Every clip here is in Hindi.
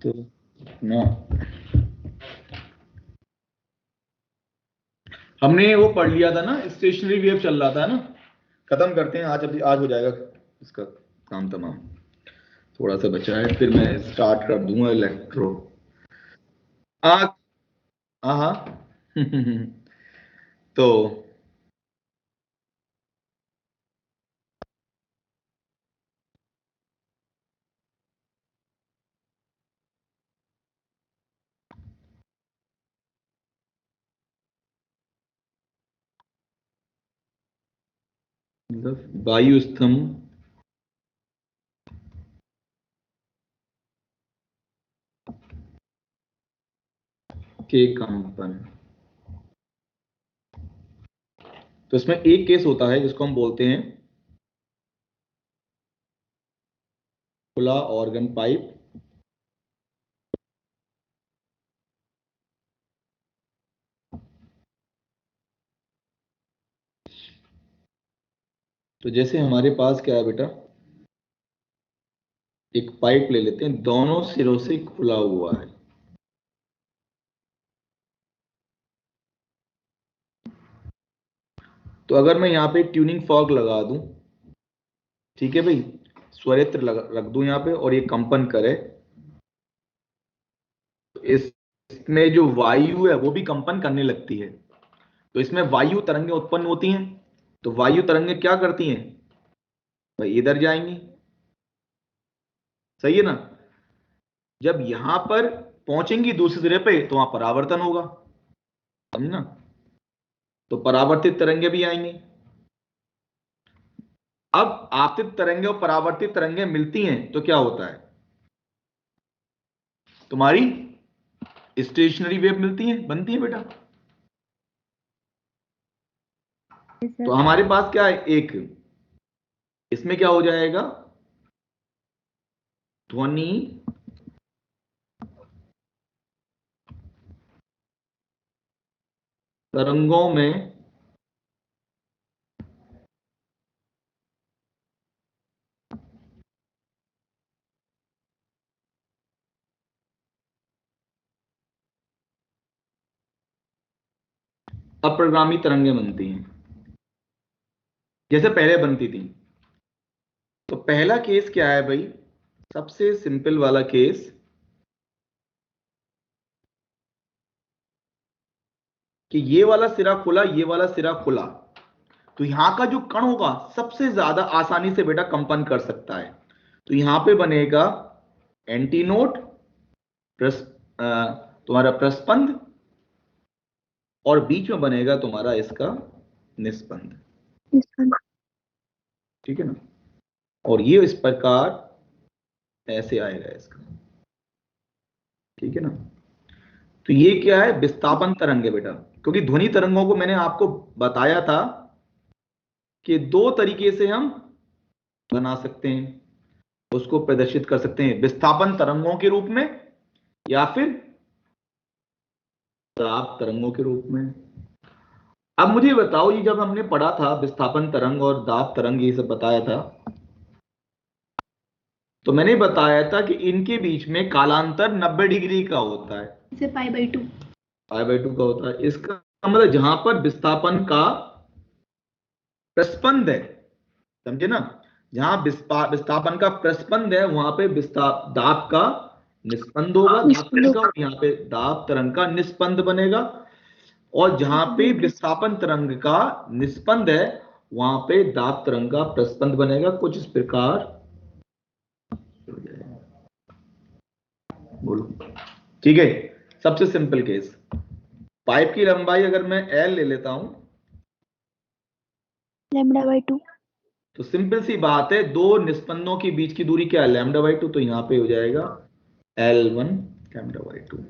तो ना हमने वो पढ़ लिया था ना, स्टेशनरी वेव चल रहा था ना, खत्म करते हैं आज, अभी आज हो जाएगा इसका काम तमाम। थोड़ा सा बचा है, फिर मैं स्टार्ट कर दूंगा इलेक्ट्रो। आ हाँ हाँ तो मतलब वायु स्तंभ के कंपन, तो इसमें एक केस होता है जिसको हम बोलते हैं खुला ऑर्गन पाइप, तो जैसे हमारे पास क्या है बेटा, एक पाइप ले लेते हैं, दोनों सिरों से खुला हुआ है, तो अगर मैं यहाँ पे ट्यूनिंग फॉर्क लगा दूं, ठीक है भाई, स्वरित्र रख दूं यहाँ पे और ये कंपन करे, तो इसमें जो वायु है वो भी कंपन करने लगती है, तो इसमें वायु तरंगें उत्पन्न होती हैं। तो वायु तरंगें क्या करती हैं भाई, इधर जाएंगी, सही है ना। जब यहां पर पहुंचेंगी दूसरे सिरे पे तो वहां परावर्तन होगा, समझना, तो परावर्तित तरंगे भी आएंगी। अब आपतित तरंगे और परावर्तित तरंगे मिलती हैं तो क्या होता है, तुम्हारी स्टेशनरी वेव मिलती है, बनती है बेटा। तो हमारे पास क्या है, एक इसमें क्या हो जाएगा, ध्वनि तरंगों में अप्रगामी तरंगें बनती हैं, जैसे पहले बनती थी। तो पहला केस क्या है भाई, सबसे सिंपल वाला केस, कि ये वाला सिरा खुला, ये वाला सिरा खुला, तो यहां का जो कण होगा सबसे ज्यादा आसानी से बेटा कंपन कर सकता है, तो यहां पे बनेगा एंटीनोड, तुम्हारा प्रस्पंद, और बीच में बनेगा तुम्हारा इसका निस्पंद, ठीक है ना। और ये इस प्रकार ऐसे आएगा इसका, ठीक है ना। तो ये क्या है, विस्थापन तरंग है बेटा, क्योंकि ध्वनि तरंगों को मैंने आपको बताया था कि दो तरीके से हम बना सकते हैं, उसको प्रदर्शित कर सकते हैं, विस्थापन तरंगों के रूप में या फिर दाब तरंगों के रूप में। अब मुझे बताओ, ये जब हमने पढ़ा था विस्थापन तरंग और दाब तरंग, ये सब बताया था, तो मैंने बताया था कि इनके बीच में कालांतर 90 डिग्री का होता है, से π/2 π/2 का होता है। इसका मतलब जहां पर विस्थापन का प्रस्पंद है, समझे ना, जहां विस्थापन का प्रस्पंद है वहां पे दाब का निस्पंद होगा, दाब तरंग का, और यहाँ पे दाब तरंग का निस्पंद बनेगा। और जहां पे विस्थापन तरंग का निस्पंद है वहां पे दाब तरंग का प्रस्पंद बनेगा, कुछ इस प्रकार। बोलो, ठीक है। सबसे सिंपल केस, पाइप की लंबाई अगर मैं एल ले लेता हूं, λ/2, तो सिंपल सी बात है, दो निस्पंदों के बीच की दूरी क्या है, λ/2, तो यहां पे हो जाएगा L1 λ/2।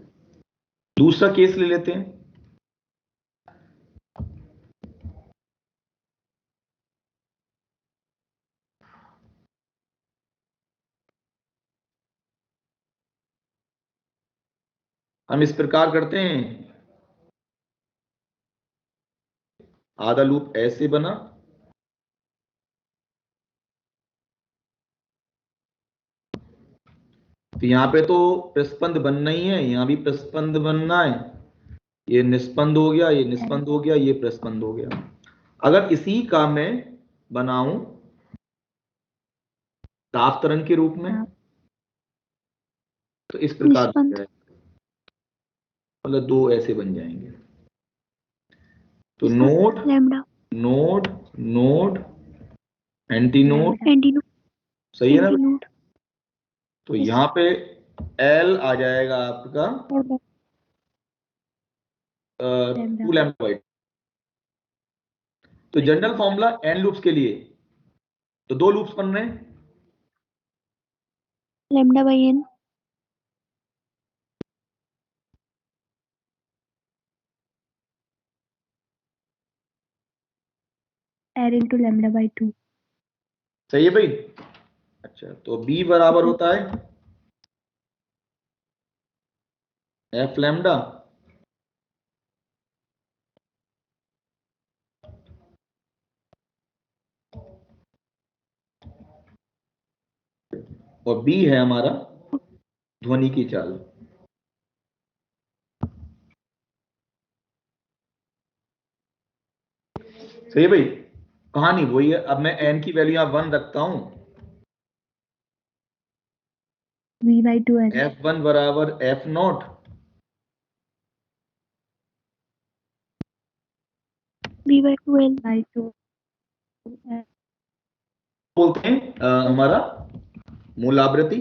दूसरा केस ले लेते हैं, हम इस प्रकार करते हैं, आधा लूप ऐसे बना, तो यहाँ पे तो प्रस्पंद बनना ही है, यहाँ भी प्रस्पंद बनना है, ये निस्पंद हो गया, ये निस्पंद हो गया, ये प्रस्पंद हो गया। अगर इसी का मैं बनाऊं दाब तरंग के रूप में तो इस प्रकार निस्पंद। मतलब दो ऐसे बन जाएंगे। तो node lambda node node anti node, antinode सही है ना? एंटीनोड। तो यहाँ पे एल आ जाएगा आपका लैम्डा 2 लैम्डा बाई। तो जनरल फॉर्मूला एन लूप्स के लिए तो दो लूप्स बन रहे हैं, lambda by N L into lambda by 2। सही है भाई? अच्छा, तो बी बराबर होता है एफ लैम्डा और बी है हमारा ध्वनि की चाल। सही है भाई? कहानी वही है। अब मैं एन की वैल्यू यहां 1 रखता हूं, वी बाई 2 एल F1 बराबर F naught, V by 2 L by 2 बोलते हैं हमारा मूल आवृत्ति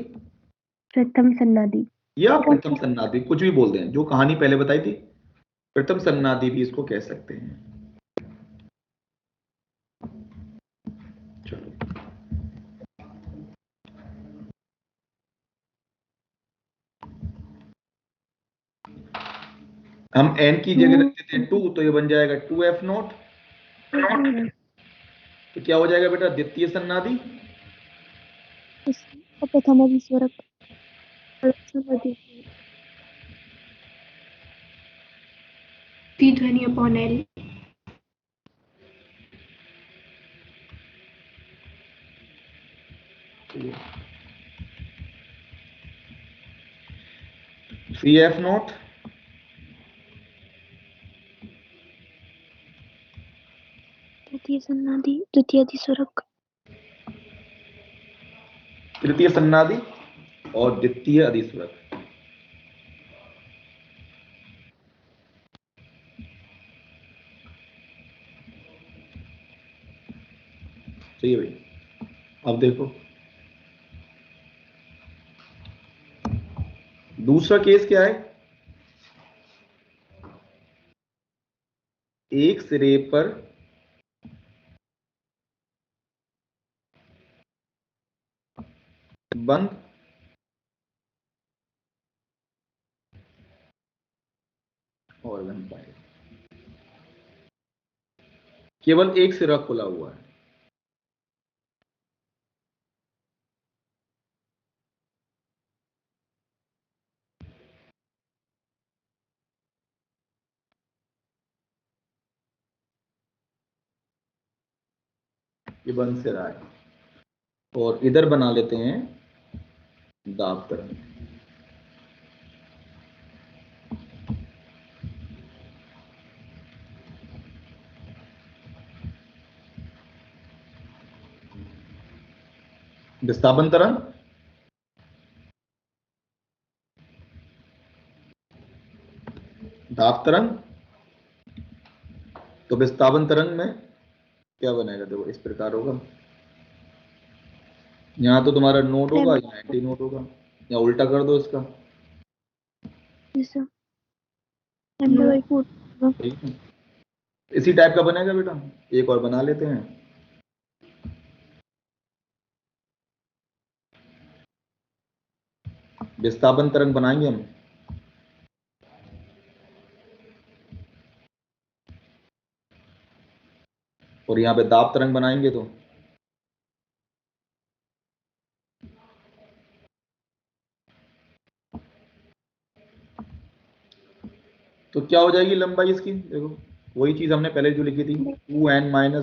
प्रथम सन्नादि। या प्रथम सन्नादि, कुछ भी बोलते हैं, जो कहानी पहले बताई थी प्रथम सन्नादि भी इसको कह सकते हैं। चलो, हम एन की जगह रख देते हैं 2, तो ये बन जाएगा 2 एफ नॉट। तो क्या हो जाएगा बेटा? द्वितीय सन्नादि प्रथम अभिस्वरक टी ध्वनि upon L. Three F not तृतीय सन्नादि द्वितीय अधिस्वरक तृतीय सन्नादि और द्वितीय अधिस्वरक। सही है भाई? अब देखो दूसरा केस क्या है। एक सिरे पर बंद और बन पाए, केवल एक सिरा खुला हुआ है। ये बंद सिरा है और इधर बना लेते हैं दाब तरंग। विस्थापन तरंग दाब तरंग। तो विस्थापन तरंग में क्या बनेगा? देखो इस प्रकार होगा, यहाँ तो तुम्हारा नोड होगा, यहाँ एंटी नोड होगा, या उल्टा कर दो इसका। ठीक है, इसी टाइप का बनेगा बेटा। एक और बना लेते हैं। विस्थापन तरंग बनाएंगे हम, और यहाँ पे दाब तरंग बनाएंगे तो क्या हो जाएगी लंबाई इसकी? देखो वही चीज हमने पहले जो लिखी थी 2n-1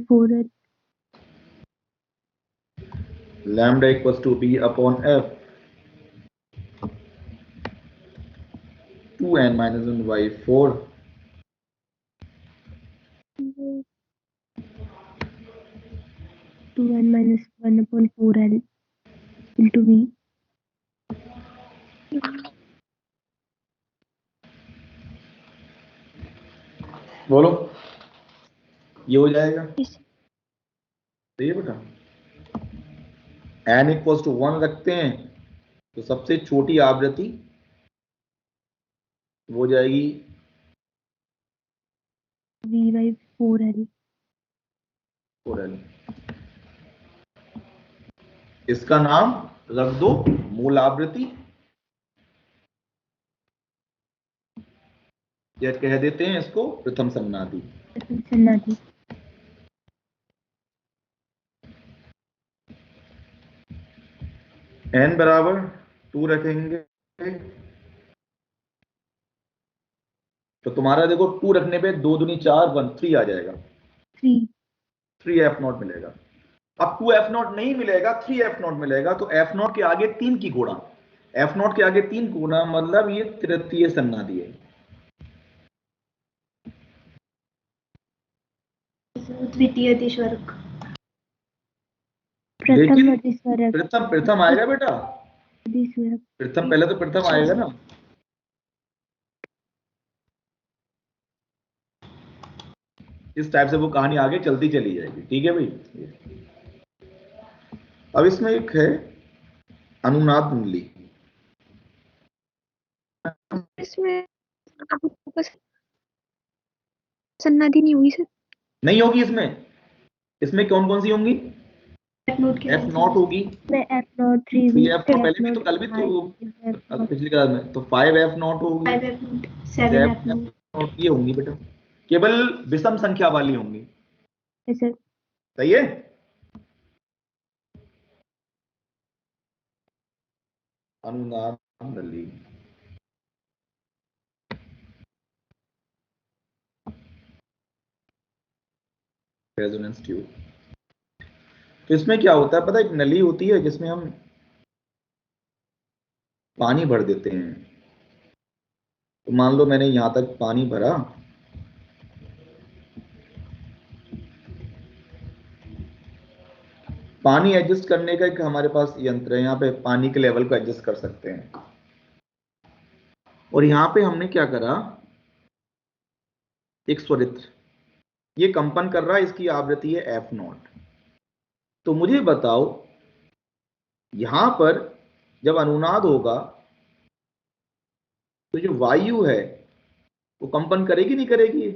4 L lambda equals to B upon F 2n minus 1 by 4 2n minus 1 upon 4l into v. बोलो, ये हो जाएगा। Yes. सही है बेटा। n इक्वल्स टू 1 रखते हैं तो सबसे छोटी आवृत्ति वो जाएगी v by 4l. 4l। इसका नाम रख दो मूल आवृत्ति, या कह देते हैं इसको प्रथम समनादि। प्रथम सन्नादि। n बराबर 2 रखेंगे तो तुम्हारा देखो 2 रखने पे 2 दूनी 4 1 3 आ जाएगा, 3. 3f0 मिलेगा। अब 2f0 नहीं मिलेगा, 3f0 मिलेगा, तो f0 के आगे 3 की गुणा, f0 के आगे 3 गुणा मतलब ये तृतीय सन्नादि है। द्वितीय अधिस्वरक। प्रथम लेकिन अधिस्वरक। प्रथम प्रथम आएगा बेटा, अधिस्वरक। प्रथम पहले तो प्रथम आएगा ना। इस टाइप से वो कहानी आगे चलती चली जाएगी, ठीक है भाई। अब इसमें एक है अनुनाद नली। इसमें सन्नादि नहीं हुई सर? नहीं होगी इसमें, इसमें कौन कौन सी होंगी? f0 होगी, मैं f0 3 तो ये f0 पहले भी तो कल भी तो पिछली क्लास में तो 5f0 होगी, 7f0 ये होंगी बेटा, केवल विषम संख्या वाली होंगी। सर। सही है। अनुनाद नली। Resonance tube. तो इसमें क्या होता है पता है, एक नली होती है जिसमें हम पानी भर देते हैं। तो मान लो मैंने यहां तक पानी भरा, पानी एडजस्ट करने का एक हमारे पास यंत्र है, यहाँ पे पानी के लेवल को एडजस्ट कर सकते हैं। और यहां पे हमने क्या करा, एक स्वरित्र ये कंपन कर रहा है, इसकी आवृत्ति है f0। तो मुझे बताओ यहां पर जब अनुनाद होगा तो जो वायु है वो कंपन करेगी नहीं करेगी?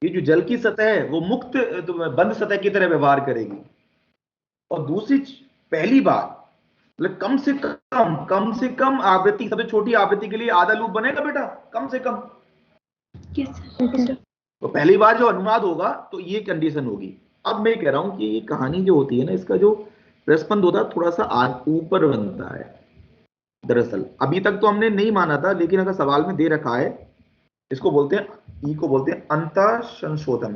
ये जो जल की सतह है वो मुक्त तो बंद सतह की तरह व्यवहार करेगी। और दूसरी पहली बात मतलब कम से कम आवृत्ति, सबसे छोटी आवृत्ति के लिए आधा लूप बनेगा बेटा, कम से कम। तो पहली बार जो अनुनाद होगा तो ये कंडीशन होगी। अब मैं कह रहा हूं कि ये कहानी जो होती है ना, इसका जो प्रस्पंद होता है थोड़ा सा ऊपर बनता है। दरअसल अभी तक तो हमने नहीं माना था, लेकिन अगर सवाल में दे रखा है, इसको बोलते हैं, ई को बोलते हैं अंत संशोधन,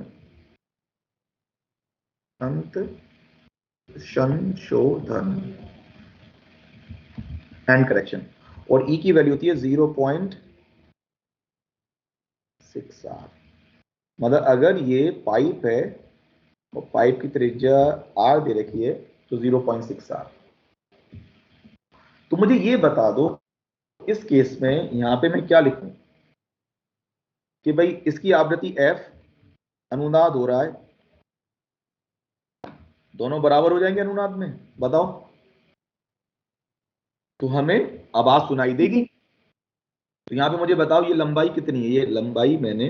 अंत संशोधन एंड करेक्शन। और ई की वैल्यू होती है 0.68। मतलब अगर ये पाइप है और पाइप की त्रिज्या r दे रखी है तो 0.68। तो मुझे ये बता दो इस केस में यहां पे मैं क्या लिखूं कि भाई इसकी आवृत्ति f, अनुनाद हो रहा है, दोनों बराबर हो जाएंगे अनुनाद में, बताओ। तो हमें आवाज सुनाई देगी। तो यहां पे मुझे बताओ ये लंबाई कितनी है? ये लंबाई मैंने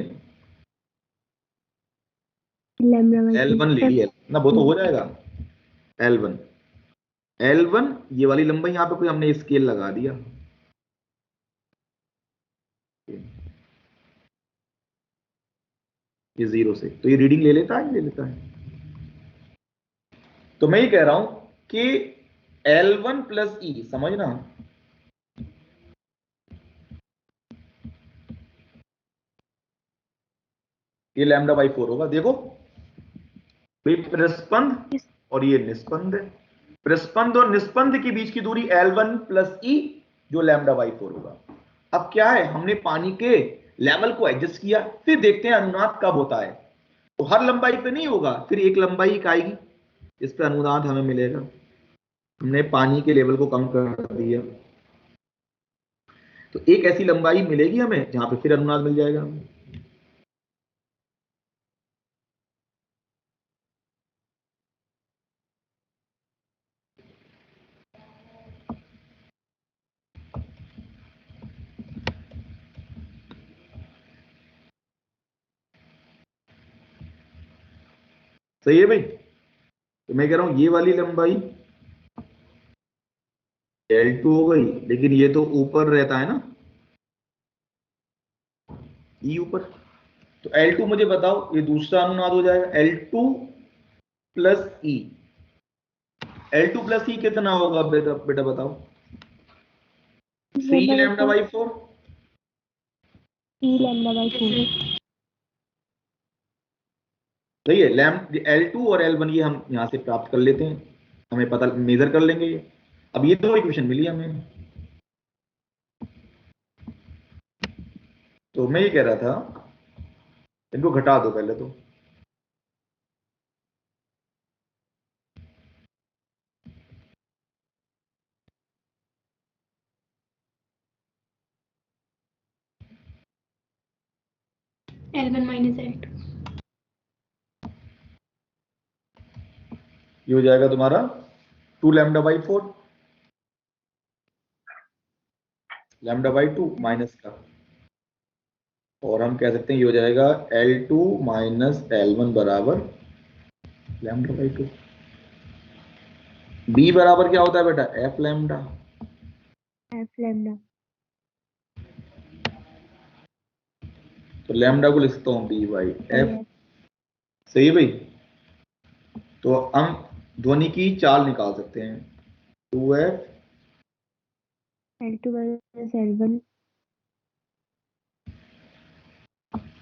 L1 ले ली है ना, वो तो हो जाएगा L1। L1 ये वाली लंबाई, यहां पे कोई हमने स्केल लगा दिया, ये 0 से, तो ये रीडिंग ले लेता है, ले लेता है। तो मैं ये कह रहा हूं कि L1 प्लस ई, समझना, ये लैम्डा बाई 4 होगा। देखो भाई प्रस्पंद और ये निस्पंद है। प्रस्पंद और निस्पंद के बीच की दूरी L1 प्लस ई जो λ/4 होगा। अब क्या है, हमने पानी के लेवल को एडजस्ट किया, फिर देखते हैं अनुनाद कब होता है। तो हर लंबाई पे नहीं होगा, फिर एक लंबाई एक आएगी इस पे अनुनाद हमें मिलेगा। हमने पानी के लेवल को कम कर दिया, तो एक ऐसी लंबाई मिलेगी हमें जहां पे फिर अनुनाद मिल जाएगा हमें। सही है भाई। तो मैं कह रहा हूं ये वाली लंबाई L2 हो गई, लेकिन ये तो ऊपर रहता है ना, ई ऊपर। तो L2 मुझे बताओ, ये दूसरा अनुनाद हो जाएगा L2 प्लस ई। L2 प्लस ई कितना होगा बेटा, बेटा बताओ। सी λ/4। C λ/4। सही है। L2 और L1 ये हम यहां से प्राप्त कर लेते हैं, हमें पता मेजर कर लेंगे ये। अब ये दो इक्वेशन मिली हमें। तो मैं ये कह रहा था, इनको घटा दो पहले तो। L1 minus L2। ये हो जाएगा तुम्हारा 2 λ/4 λ/2 माइनस का, और हम कह सकते हैं ये हो जाएगा L2 माइनस L1 बराबर λ/2। B बराबर क्या होता है बेटा, F लैम्डा। F lambda. तो लैम्डा को लिखता हूं B बाई F। सही है भाई। तो हम ध्वनि की चाल निकाल सकते हैं, 2F L2 minus L1।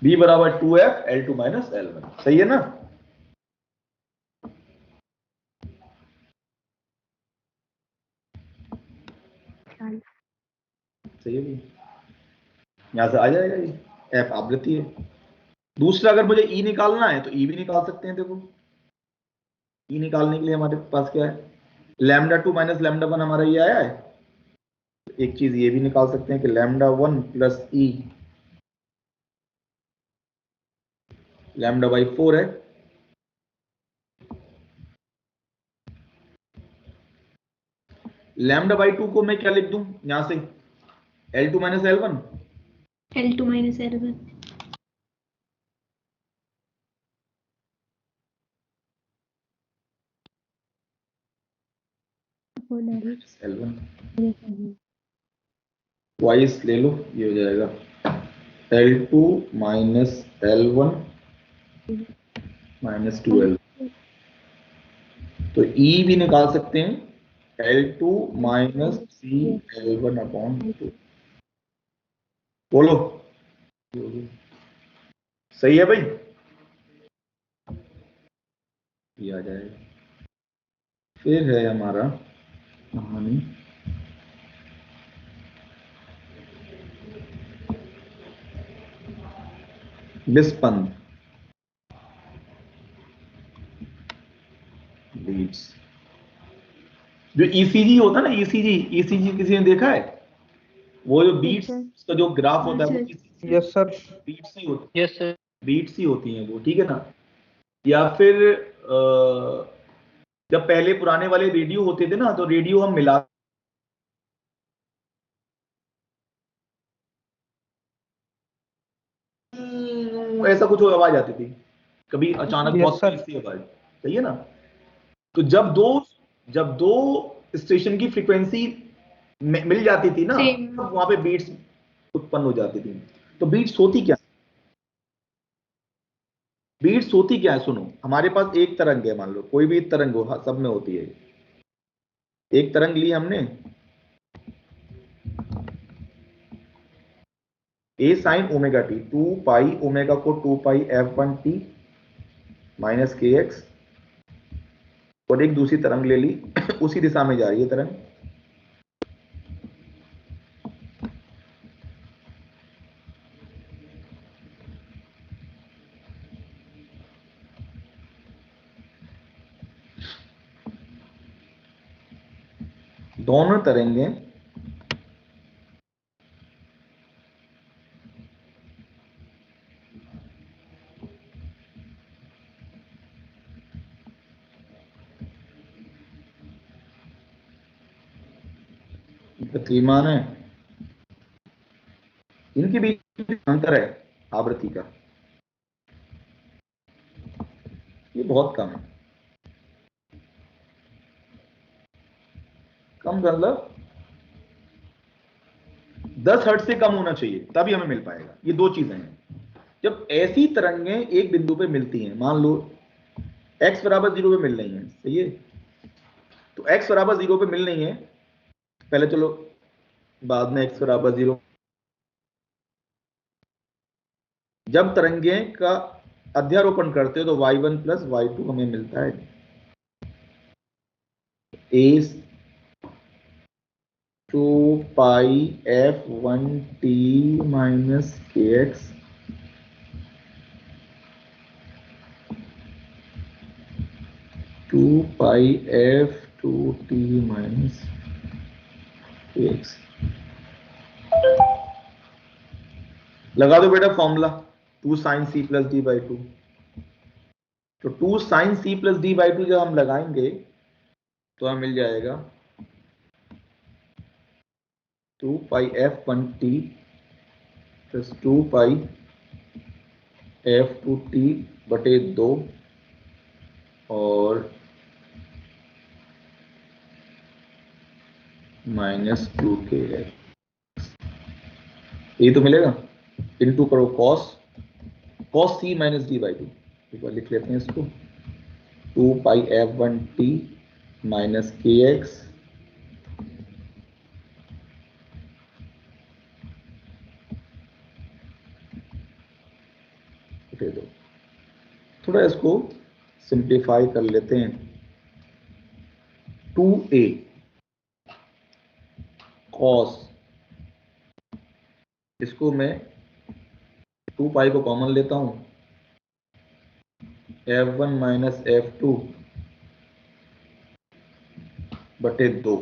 B बराबर 2F L2 माइनस L1। सही है ना। सही है भाई, यहां से आ जाएगा ये F आवृत्ति है। दूसरा अगर मुझे E निकालना है तो E भी निकाल सकते हैं। देखो E निकालने के लिए हमारे पास क्या है, λ2 माइनस λ1 हमारा ये आया है। एक चीज ये भी निकाल सकते हैं कि λ1 प्लस ई λ/4 है। λ/2 को मैं क्या लिख दूं यहां से, L2 minus L1। L2 minus L1। L1 twice ले लो, ये हो जाएगा L2 minus L1 minus 2L। तो E भी निकाल सकते हैं, L2 माइनस CL1 अपॉन 2। बोलो सही है भाई, ये आ जाएगा। फिर है हमारा कहानी निस्पंद लीड्स। जो ईसीजी होता है ना, ईसीजी किसी ने देखा है, वो जो बीट्स का जो ग्राफ होता है वो यस सर। बीट्स ही होती है। यस सर, बीट्स ही होती हैं वो, ठीक है ना। या फिर जब पहले पुराने वाले रेडियो होते थे ना, तो रेडियो हम मिला ऐसा कुछ आवाज आती थी, कभी अचानक बहुत तेज सी आवाज। सही है ना। तो जब दो स्टेशन की फ्रीक्वेंसी मिल जाती थी ना, तब वहां पे बीट्स उत्पन्न हो जाती थी। तो बीट्स होती क्या, बीट्स होती क्या है, सुनो। हमारे पास एक तरंग है, मान लो कोई भी तरंग हो, सब में होती है। एक तरंग ली हमने, A sine omega T, 2 pi omega को 2 pi F1 T minus K X और एक दूसरी तरंग ले ली उसी दिशा में जा रही है तरंग, दोनों तरंगें गतिमान है, इनके बीच अंतर है आवृत्ति का, ये बहुत कम है। कम मतलब 10 हर्ट्ज से कम होना चाहिए तभी हमें मिल पाएगा। ये दो चीजें हैं। जब ऐसी तरंगें एक बिंदु पे मिलती हैं, मान लो x बराबर 0 पे मिल रही हैं, सही है, तो x बराबर 0 पे मिल रही है, पहले चलो बाद में x बराबर 0, जब तरंगें का अध्यारोपण करते हो तो y1 प्लस y2 हमें मिलता है a 2 pi f1t minus kx 2 pi f2t minus kx। लगा दो बेटा formula 2 sine C plus D by 2। तो 2 sine C plus D by 2 जब हम लगाएंगे तो हमें मिल जाएगा 2 pi f1t plus 2 pi f2t बटे 2 और माइनस 2k, ये तो मिलेगा। इनटू करो cos c minus D by 2, एक बार लिख लेते हैं इसको, 2 पाई f1t माइनस kx बटे 2। थोड़ा इसको सिंप्लीफाई कर लेते हैं, 2a cos, इसको मैं 2 पाई को कॉमन लेता हूं, f1 माइनस f2 बटे 2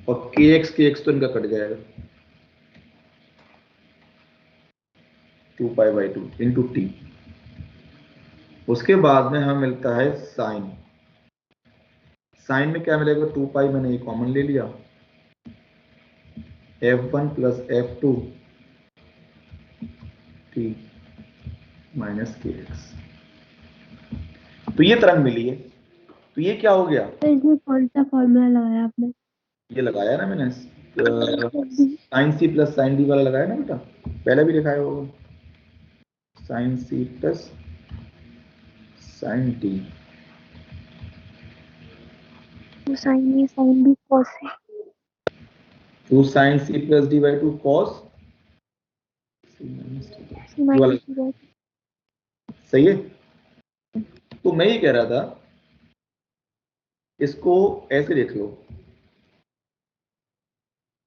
और kx तो इनका कट जाएगा, 2 पाई बाई 2 इंटू टी। उसके बाद में हमें मिलता है साइन, साइन में क्या मिलेगा, 2 पाई मैंने ये कॉमन ले लिया, f1 plus f2 t minus kx। तो ये तरंग मिली है। तो ये क्या हो गया, तो इसमें कौन सा फॉर्मूला लगाया आपने? ये लगाया ना मैंने, sine C plus sine D वाला लगाया ना बेटा, पहले भी दिखाया होगा, sine C plus sine D, तो sine A sine B cos है। 2 sine C plus D by 2 cos C minus D by 2। सही है। तो मैं ये कह रहा था, इसको ऐसे देख लो,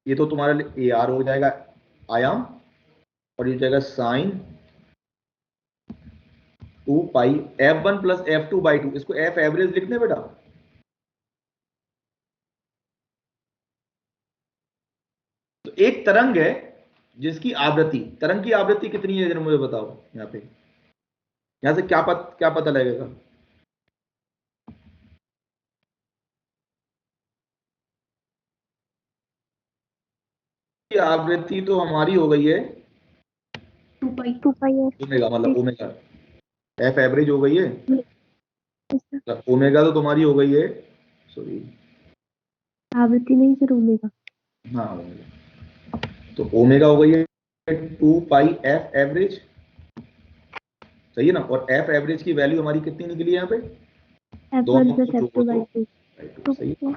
ये तो तुम्हारा ए आर हो जाएगा आयाम, और ये हो जाएगा sign 2 pi f1 plus f2 by 2, इसको f एवरेज लिखने बेटा। तो एक तरंग है जिसकी आवृत्ति, तरंग की आवृत्ति कितनी है जरा मुझे बताओ, यहाँ पे यहां से क्या पता लगेगा, आवृत्ति तो हमारी हो गई है 2 पाई ओमेगा, मतलब ओमेगा, एफ एवरेज हो गई है, ओमेगा तो तुम्हारी हो गई है, सॉरी आवृत्ति नहीं सर, ओमेगा। हाँ ओमेगा, तो ओमेगा हो गई है 2 पाई एफ एवरेज, सही है ना। और एफ एवरेज की वैल्यू हमारी कितनी निकली यहाँ पे, f1 प्लस f2 बाई 2। सही है।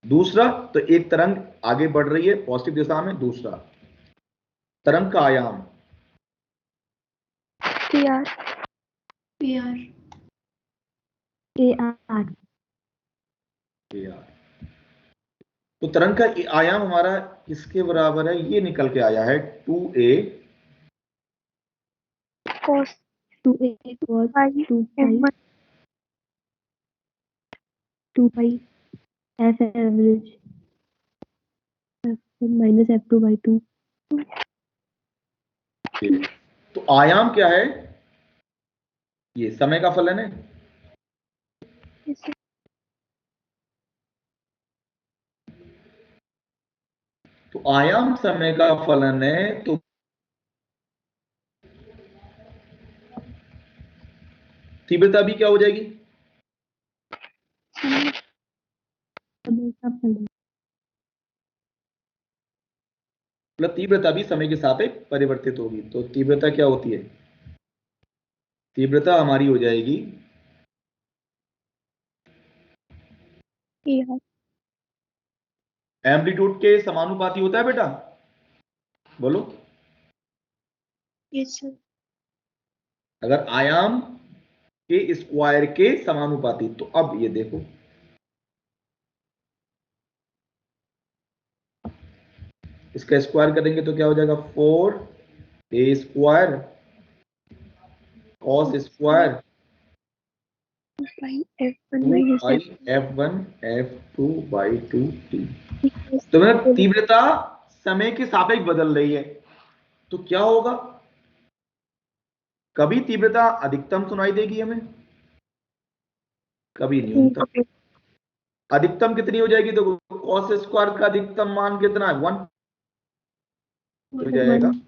दूसरा, तो एक तरंग आगे बढ़ रही है पॉजिटिव दिशा में, दूसरा तरंग का आयाम pr PR AR। तो तरंग का आयाम हमारा किसके बराबर है, ये निकल के आया है 2a cos 2A cos pi 2 pi f1 2 pi F average F1 minus F2 by 2। तो आयाम क्या है, ये समय का फलन है। yes, तो आयाम समय का फलन है, तो तीव्रता भी क्या हो जाएगी, समय का फलन। मतलब तीव्रता भी समय के सापेक्ष परिवर्तित होगी। तो तीव्रता क्या होती है, तीव्रता हमारी हो जाएगी AR एम्पलीट्यूड के समानुपाती होता है बेटा, बोलो। yes sir अगर आयाम के स्क्वायर के समानुपाती, तो अब ये देखो, इसका स्क्वायर करेंगे तो क्या हो जाएगा, 4a square cos square 2 pi f1 2 minus pi f2 f1 f2 by 2t। equals तो मतलब तीव्रता समय के सापेक्ष बदल रही है, तो क्या होगा, कभी तीव्रता अधिकतम सुनाई देगी हमें, कभी न्यूनतम। अधिकतम कितनी हो जाएगी, तो कॉस स्क्वायर का अधिकतम मान कितना है, 1 हो जाएगा 1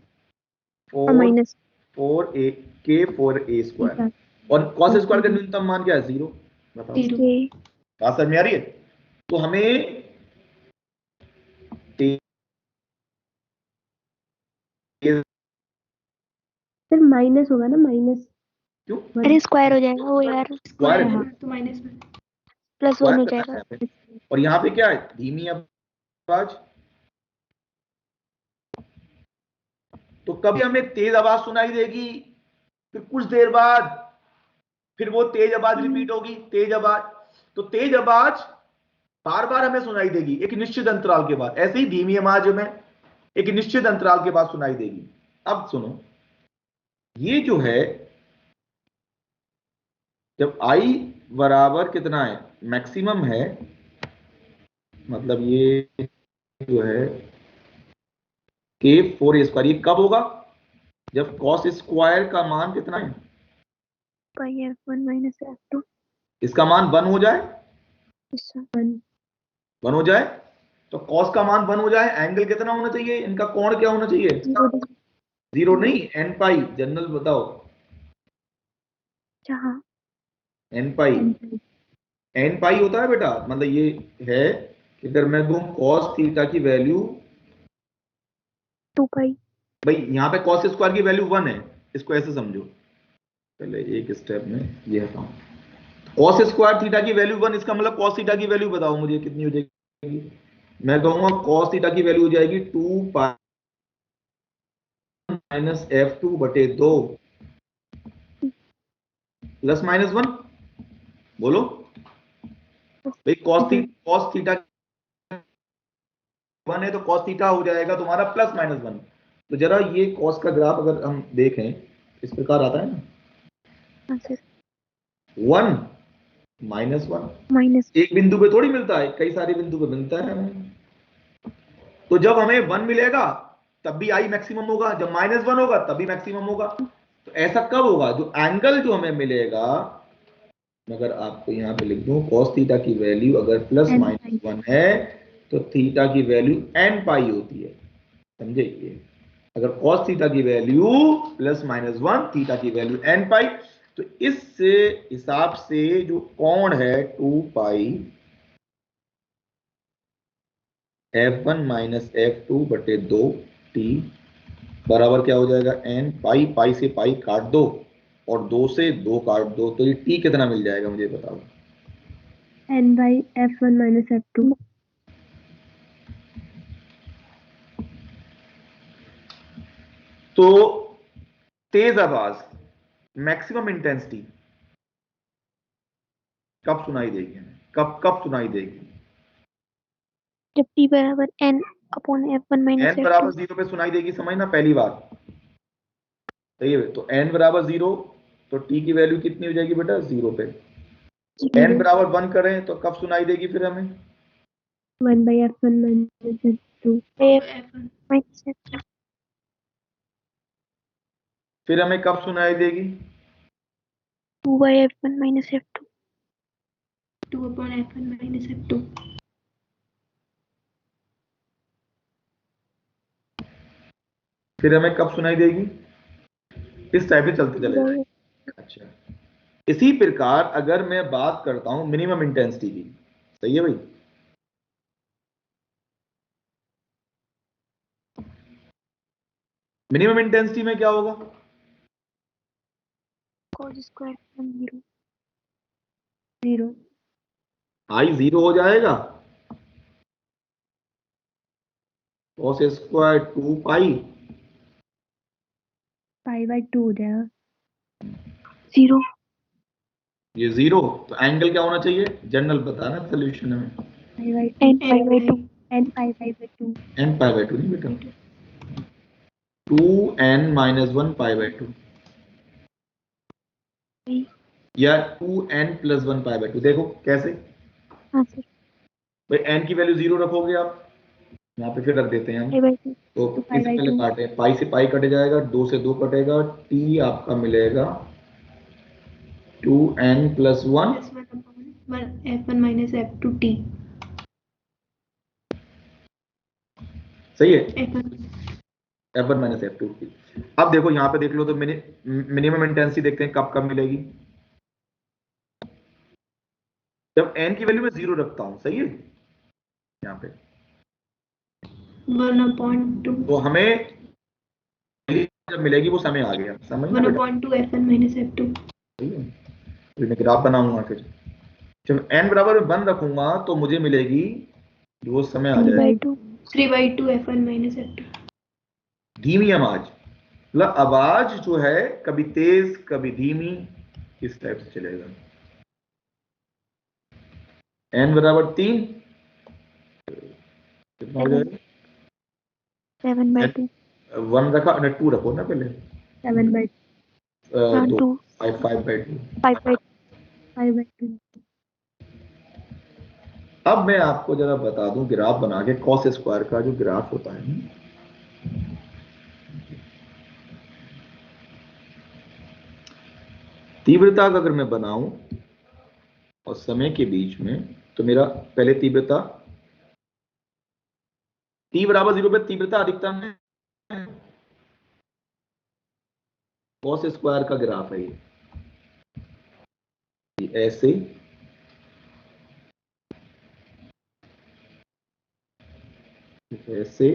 4 minus 4a के 4a स्क्वायर, और कॉस स्क्वायर का न्यूनतम मान क्या है, 0। बताओ, 0 बात समझ में आ रही है। तो हमें फिर माइनस होगा ना, माइनस क्यों अरे स्क्वायर हो जाएगा वो यार, स्क्वायर हाँ, है, तो माइनस में प्लस 1 हो स्क्वायर करना जाएगा। है हमें। और यहाँ पे क्या है, धीमी आवाज। तो कभी हमें तेज आवाज सुनाई देगी, फिर कुछ देर बाद फिर वो तेज आवाज रिपीट होगी, तेज आवाज। तो तेज आवाज बार बार हमें सुनाई देगी एक निश्चित अंतराल के बाद, ऐसे ही धीमी आवाज हमें एक निश्चित अंतराल के बाद सुनाई देगी। अब सुनो, ये जो है, जब आई बराबर कितना है, मैक्सिमम है, मतलब ये जो है के 4a स्क्वायर, ये कब होगा, जब कॉस स्क्वायर का मान कितना है, pi f1 minus f2 इसका मान 1 हो जाए, yes sir 1 हो जाए, तो कॉस का मान 1 हो जाए, एंगल कितना होना चाहिए, इनका कोण क्या होना चाहिए, 0 0 नहीं, एन पाई, जनरल बताओ, जहाँ एन पाई, एन पाई होता है बेटा। मतलब ये है कि अगर मैं दूं कॉस थीटा की वैल्यू, 2 pi भाई यहाँ पे कॉस स्क्वायर की वैल्यू 1 है, इसको ऐसे समझो, पहले एक स्टेप में ये हटाऊं, कॉस स्क्वायर थीटा की वैल्यू 1, इसका मतलब कॉस थीटा की वैल्यू बताओ मुझे कितनी हो जाएगी। मैं कहूंगा कॉस थीटा की वैल्यू हो जाएगी 2 पाई माइनस f2 बटे 2 प्लस माइनस 1, बोलो भाई। कॉस थीटा 1 है तो कॉस थीटा हो जाएगा तुम्हारा प्लस माइनस 1। तो जरा ये कॉस का ग्राफ अगर हम देखें, इस प्रकार आता है ना, हाँ सर 1 माइनस 1, माइनस एक बिंदु पे थोड़ी मिलता है, कई सारे बिंदु पे मिलता है। तो जब हमें 1 मिलेगा तब भी आई मैक्सिमम होगा, जब माइनस 1 होगा तब भी मैक्सिमम होगा। तो ऐसा कब होगा, जो एंगल जो हमें मिलेगा, अगर आपको यहाँ पे लिख दूं cos थीटा की वैल्यू अगर प्लस माइनस 1 है, तो थीटा की वैल्यू n पाई होती है, समझे। ये अगर cos थीटा की वैल्यू प्लस माइनस 1, थीटा की वैल्यू n पाई, तो इस हिसाब से जो कोण है 2 पाई f1 माइनस f2 बटे 2 t बराबर क्या हो जाएगा, n पाई, पाई से पाई काट दो और 2 से 2 काट दो, तो ये t कितना मिल जाएगा मुझे बताओ। n by f1 minus f2। तो तेज आवाज मैक्सिमम इंटेंसिटी कब सुनाई देगी हमें, कब कब सुनाई देगी? जब t बराबर n upon f1 minus n बराबर f2। 0 पे सुनाई देगी, समझना पहली बार। सही है, तो n बराबर 0 तो t की वैल्यू कितनी हो जाएगी बेटा? 0 पे। n बराबर 1 करें तो कब सुनाई देगी फिर हमें? 1/f1 minus f2। f1 minus f2। फिर हमें कब सुनाई देगी? 2/f1 minus f2। 2 upon f1 minus f2। फिर हमें कब सुनाई देगी? इस टाइप से चलते चले जाएंगे। अच्छा, इसी प्रकार अगर मैं बात करता हूं मिनिमम इंटेंसिटी की, सही है भाई, मिनिमम इंटेंसिटी में क्या होगा? cos square 0। 0। आई 0 हो जाएगा, cos स्क्वायर 2 पाई, π/2 हो जाएगा। 0 ये 0, तो एंगल क्या होना चाहिए? जनरल बताना सोल्यूशन में। n π/2। n π/2। n pi by 2 नहीं बेटा, 2n माइनस 1 पाई बाई 2 या 2n प्लस 1 पाई बाई 2। देखो कैसे हाँ सर। भाई, n की वैल्यू 0 रखोगे आप, यहाँ पे फिर रख देते हैं हम, π/2। तो तो किससे पहले π/2। काटे? पाई से पाई कट जाएगा, 2 से 2 कटेगा, t आपका मिलेगा 2n plus 1 f1 minus f2 t। सही है, f1 f1 minus f2 t। अब देखो यहाँ पे देख लो तो मिनिमम इंटेंसिटी देखते हैं कब कब मिलेगी, जब n की वैल्यू मैं 0 रखता हूं, सही है, यहाँ पे 1/2। तो हमें जब मिलेगी वो समय आ गया, समझ ना बेटा? 1/2 f1 minus f2। सही है, फिर मैं ग्राफ बनाऊंगा, फिर जब n बराबर 1 रखूंगा तो मुझे मिलेगी, वो समय आ जाएगा 3/2। 3/2 f1 minus f2। धीमी आवाज, मतलब आवाज जो है कभी तेज कभी धीमी, इस टाइप से चलेगा। n बराबर 3 कितना हो जाएगा? 7/2। 1 रखा, 2 रखो ना पहले, 7/2। हाँ तो 2 5 बाई 2। 5/2। 5/2। अब मैं आपको जरा बता दूं ग्राफ बना के, कॉस स्क्वायर का जो ग्राफ होता है, तीव्रता का अगर मैं बनाऊं और समय के बीच में, तो मेरा पहले तीव्रता t बराबर 0 पे तीव्रता अधिकतम है, कॉस स्क्वायर का ग्राफ है ये ऐसे, ऐसे,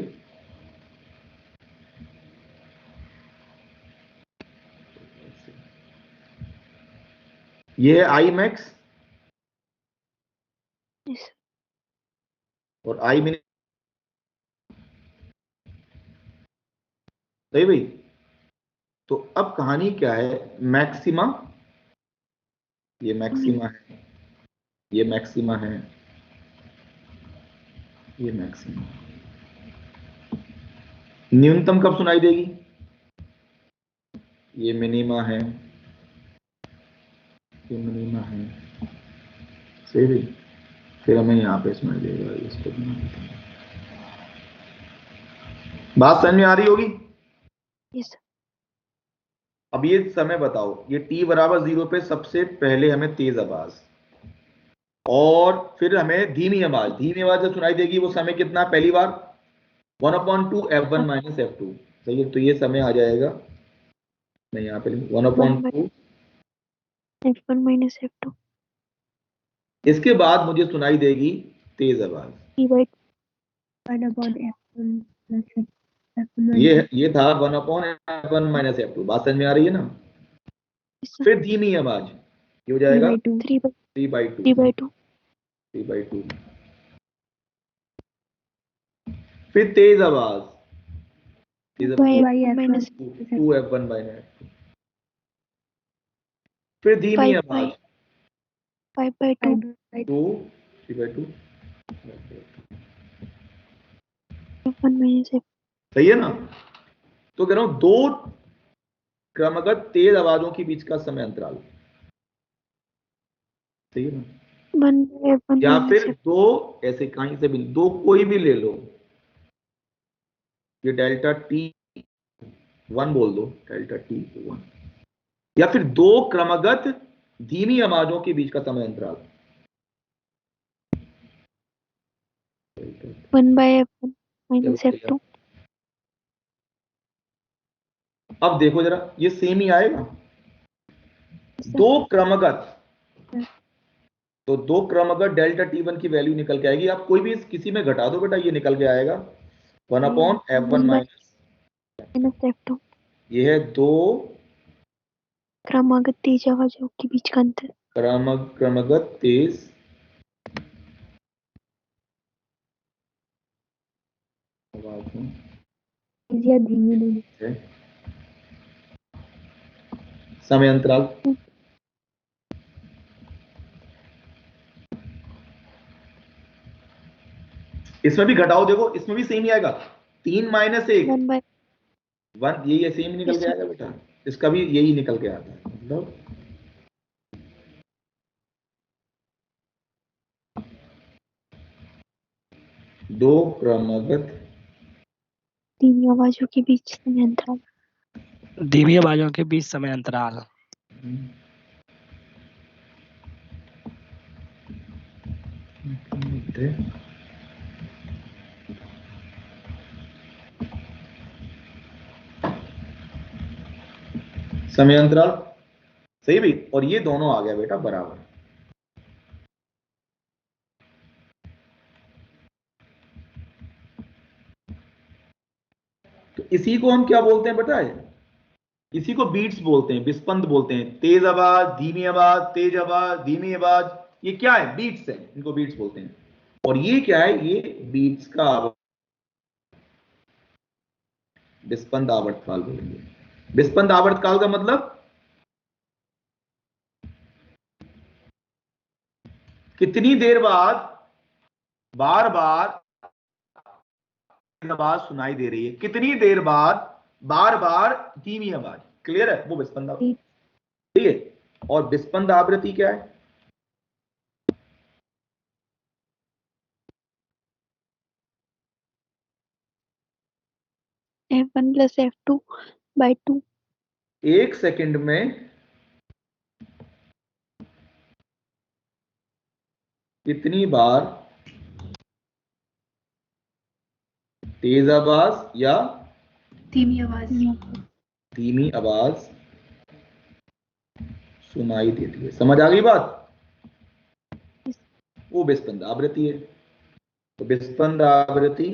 ये है आई मैक्स Yes। और आई मिनिमम, सही भाई। तो अब कहानी क्या है, मैक्सिमा, ये मैक्सिमा है, ये मैक्सिमा है, ये मैक्सिमा, न्यूनतम कब सुनाई देगी? ये मिनिमा है, ये मिनिमा है, सही भाई। फिर हमें यहाँ पे सुनाई देगा, इसको बना देते हैं। बात समझ में आ रही होगी? यस। अब ये समय बताओ, ये t बराबर 0 पे सबसे पहले हमें तेज आवाज, और फिर हमें धीमी आवाज, धीमी आवाज जब सुनाई देगी वो समय कितना? पहली बार 1/2 f1 माइनस f2, सही है, तो ये समय आ जाएगा, मैं यहाँ पे 1/2, f1 माइनस f2। इसके बाद मुझे सुनाई देगी तेज आवाज, 3/2। 1/f1 plus f1 ये था 1/f1 माइनस f2, बात समझ में आ रही है ना? फिर धीमी आवाज, ये हो जाएगा 3/2। 3/2, 3/2। 3/2, फिर तेज आवाज, 2/f1 माइनस 2f1 माइनस, फिर धीमी आवाज, 5/2 2 3/2 F1 minus F. सही है ना। तो कह रहा हूं दो क्रमगत तेज आवाजों के बीच का समय अंतराल, सही है ना। 1/F1 या minus फिर F. दो, ऐसे कहीं से भी दो कोई भी ले लो, ये डेल्टा टी 1 बोल दो, डेल्टा टी 1, या फिर दो क्रमगत धीमी आवाजों के बीच का समय अंतराल 1/F1 minus F2. अब देखो जरा, ये सेम ही आएगा। दो क्रमगत, तो दो क्रमगत डेल्टा T1 की वैल्यू निकल के आएगी। आप कोई भी किसी में घटा दो बेटा, ये निकल के आएगा 1/F1 माइनस, F2 ये है दो क्रमागत तेज आवाजों के बीच का अंतर। क्रमगत तेज आवाजों या धीमी नहीं। है समय अंतराल। इसमें भी घटाओ, देखो इसमें भी सेम ही आएगा, 3 माइनस 1 1, ये सेम निकल के आएगा बेटा। इसका भी यही निकल के आता है, मतलब दो क्रमगत धीमी आवाजों के बीच समय अंतराल। धीमी आवाजों के बीच समय अंतराल। समय अंतराल, सही भी। और ये दोनों आ गया बेटा बराबर। तो इसी को हम क्या बोलते हैं बेटा, इसी को बीट्स बोलते हैं, विस्पंद बोलते हैं। तेज आवाज, धीमी आवाज, तेज आवाज, धीमी आवाज, ये क्या है, बीट्स है, इनको बीट्स बोलते हैं। और ये क्या है, ये बीट्स का विस्पंद आवर्तकाल बोलेंगे। विस्पंद आवर्तकाल का मतलब कितनी देर बाद बार बार आवाज सुनाई दे रही है, कितनी देर बाद बार बार धीमी आवाज, क्लियर है, वो विस्पंद आवृत्ति, ठीक है। और विस्पंद आवृत्ति क्या है, F1 plus F2/2. एक सेकंड में कितनी बार तेज आवाज या धीमी आवाज। धीमी आवाज सुनाई देती है। समझ आ गई बात, वो विस्पंद आवृत्ति है। तो विस्पंद आवृत्ति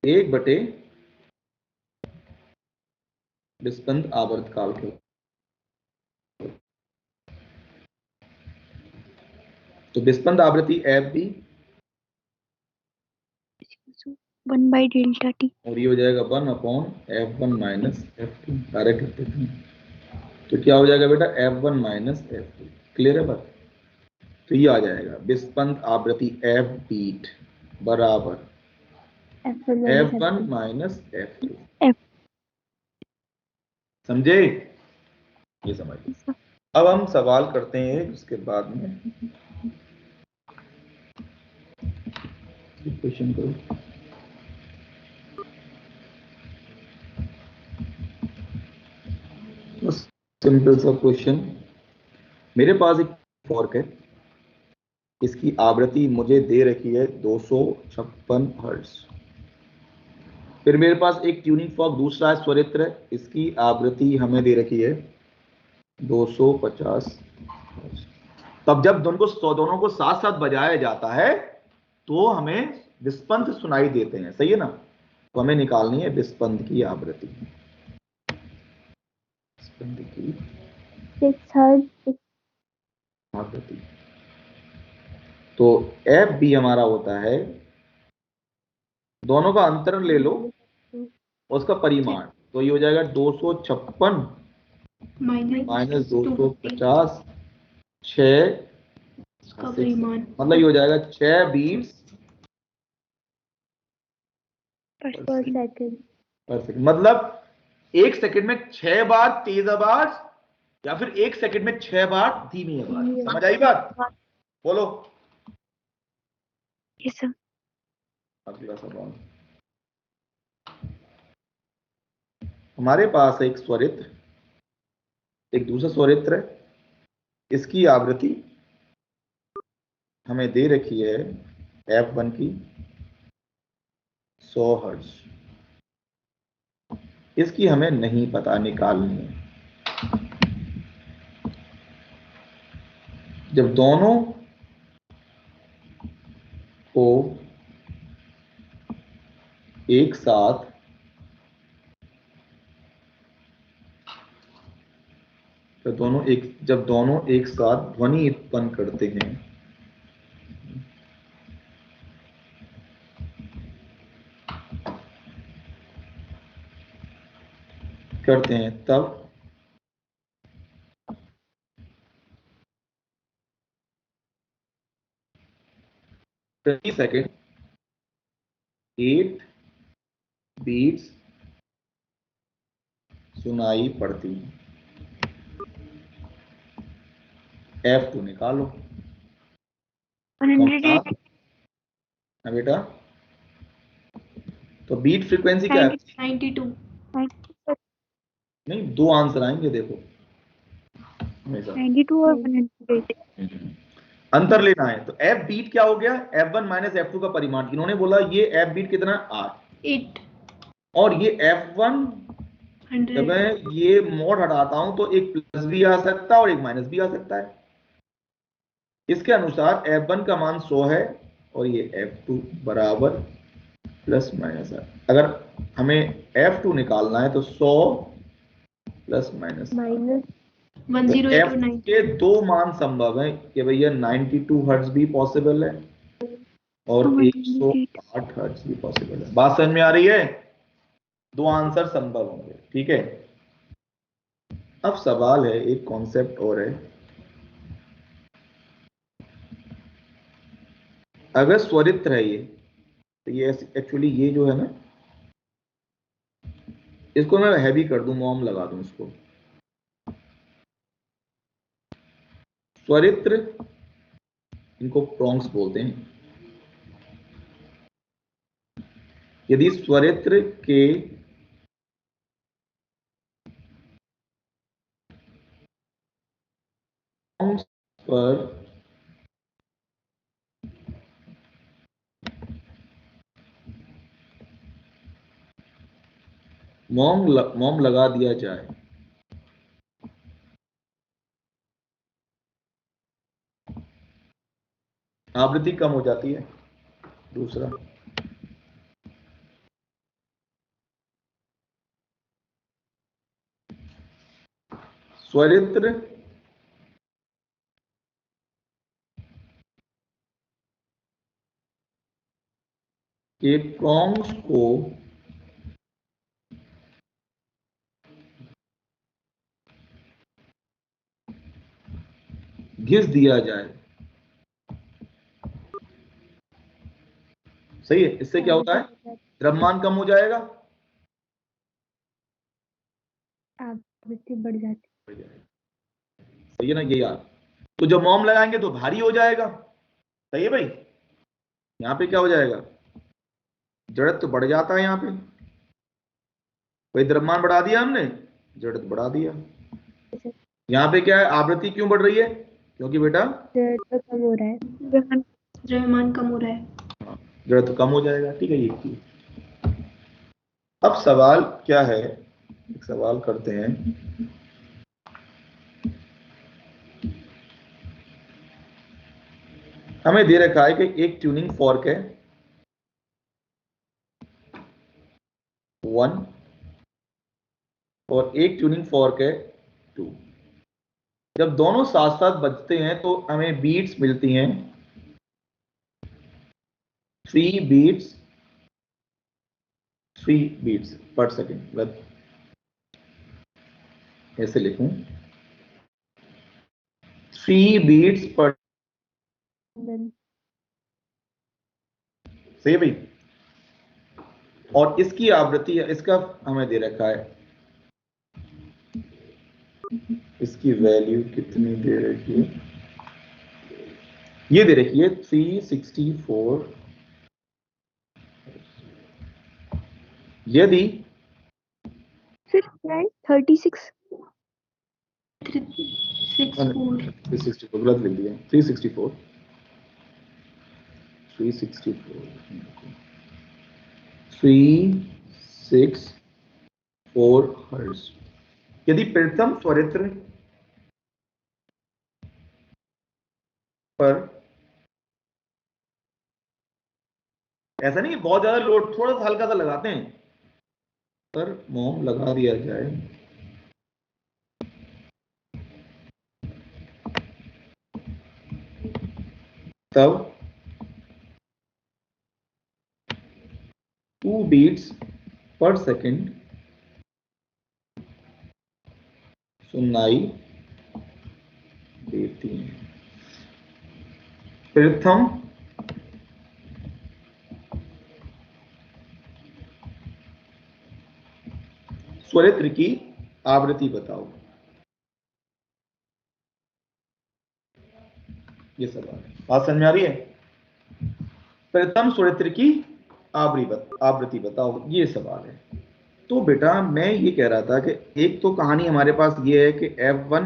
एक बटे विस्पंद आवर्तकाल के, तो विस्पंद आवृत्ति एफ भी 1/delta T. और ये हो जाएगा 1/F1 माइनस F2, डायरेक्ट लिख देते हैं। तो क्या हो जाएगा बेटा, F1 माइनस F2, क्लियर है बात। तो ये आ जाएगा विस्पंद आवृत्ति एफ बीट बराबर F1 माइनस F2। समझे, ये समझ। अब हम सवाल करते हैं उसके बाद में, क्वेश्चन करो। सिंपल सा क्वेश्चन, मेरे पास एक फॉर्क है, इसकी आवृत्ति मुझे दे रखी है 256 हर्ट्ज। फिर मेरे पास एक ट्यूनिंग फॉर्क दूसरा है, स्वरित्र है, इसकी आवृत्ति हमें दे रखी है 250 हर्ट्ज। तब जब दोनों को साथ साथ बजाया जाता है तो हमें विस्पंद सुनाई देते हैं, सही है ना। तो हमें निकालनी है विस्पंद की आवृत्ति, विस्पंद की 6 हर्ट्ज। आवृत्ति। तो एफ बी हमारा होता है, दोनों का अंतर ले लो और उसका परिमाण, तो ये हो जाएगा 256 माइनस 250 6 का परिमाण, मतलब ये हो जाएगा 6 बीट्स पर सेकंड। पर सेकंड। मतलब 1 सेकंड में 6 बार तेज आवाज या फिर 1 सेकंड में 6 बार धीमी आवाज। समझ आई बात? बोलो यस सर। अगला सवाल। हमारे पास एक स्वरित्र, एक दूसरा स्वरित्र है, इसकी आवृत्ति हमें दे रखी है F1 की 100 हर्ट्ज। इसकी हमें नहीं पता, निकालनी है। जब दोनों को एक साथ जब दोनों एक साथ ध्वनि उत्पन्न करते हैं, तब प्रति सेकंड 8 बीट्स सुनाई पड़ती है। F2 निकालो। 108 हाँ बेटा, तो बीट फ्रीक्वेंसी क्या है? 92। नहीं, दो आंसर आएंगे देखो हमेशा। 92 और 108। अंतर लेना है। तो F बीट क्या हो गया? F1 माइनस F2 का परिमाण। इन्होंने बोला ये F बीट कितना? 8 और ये F1 जब 100। मैं ये मोड हटाता हूं तो एक प्लस भी आ सकता है और एक माइनस भी आ सकता है। इसके अनुसार F1 का मान 100 है और ये F2 बराबर प्लस माइनस है। अगर हमें F2 निकालना है तो 100 प्लस माइनस 108 और F 90 के दो मान संभव है कि भैया 92 हर्ट्ज भी पॉसिबल है और 108 हर्ट्ज भी पॉसिबल है। बात समझ में आ रही है? दो आंसर संभव होंगे। ठीक है, अब सवाल है, एक कॉन्सेप्ट और है। अगर स्वरित्र है ये, तो ये एक्चुअली ये जो है ना, इसको मैं हैवी कर दूं, मॉम लगा दूं इसको। स्वरित्र, इनको प्रोंग्स बोलते हैं। यदि स्वरित्र के पर मॉम लगा दिया जाए, आवृत्ति कम हो जाती है। दूसरा, स्वरित्र के प्रोंग्स को घिस दिया जाए। सही है। इससे क्या होता है? द्रव्यमान कम हो जाएगा, आवृत्ति बढ़ जाती है। सही है ना? ये यार, तो जब मॉम लगाएंगे तो भारी हो जाएगा। सही है भाई? यहाँ पे क्या हो जाएगा? जड़त्व तो बढ़ जाता है। यहाँ पे भाई द्रव्यमान बढ़ा दिया हमने, जड़त्व बढ़ा दिया। यहाँ पे क्या है? आवृत्ति क्यों बढ़ रही है? क्योंकि बेटा जड़त्व कम हो रहा है। द्रव्यमान कम हो रहा है। जड़त्व कम हो जाएगा। ठीक है, ये अब सवाल क्या है? एक सवाल करते हैं। हमें दे रखा है कि एक ट्यूनिंग फॉर्क है 1 और एक ट्यूनिंग फॉर्क है 2। जब दोनों साथ साथ बजते हैं तो हमें बीट्स मिलती हैं 3 बीट्स 3 बीट्स पर सेकेंड, ऐसे लिखूं 3 बीट्स पर, सही है भाई। और इसकी आवृत्ति, इसका हमें दे रखा है, इसकी वैल्यू कितनी दे रखी है, ये दे रखी है 364। यदि फिर क्या है 36 364 364 गलत लिख दिया, 364 हर्ट्ज। यदि प्रथम स्वरित्र पर, ऐसा नहीं बहुत ज्यादा लोड, थोड़ा सा हल्का सा लगाते हैं, पर मोम लगा दिया जाए, तब 2 बीट्स पर सेकेंड सुनाई देती है। प्रथम स्वरित्र की आवृत्ति बताओ, ये सवाल है। बात समझ में आ रही है? प्रथम स्वरित्र की आवृत्ति बताओ, ये सवाल है। तो बेटा मैं ये कह रहा था कि एक तो कहानी हमारे पास ये है कि F1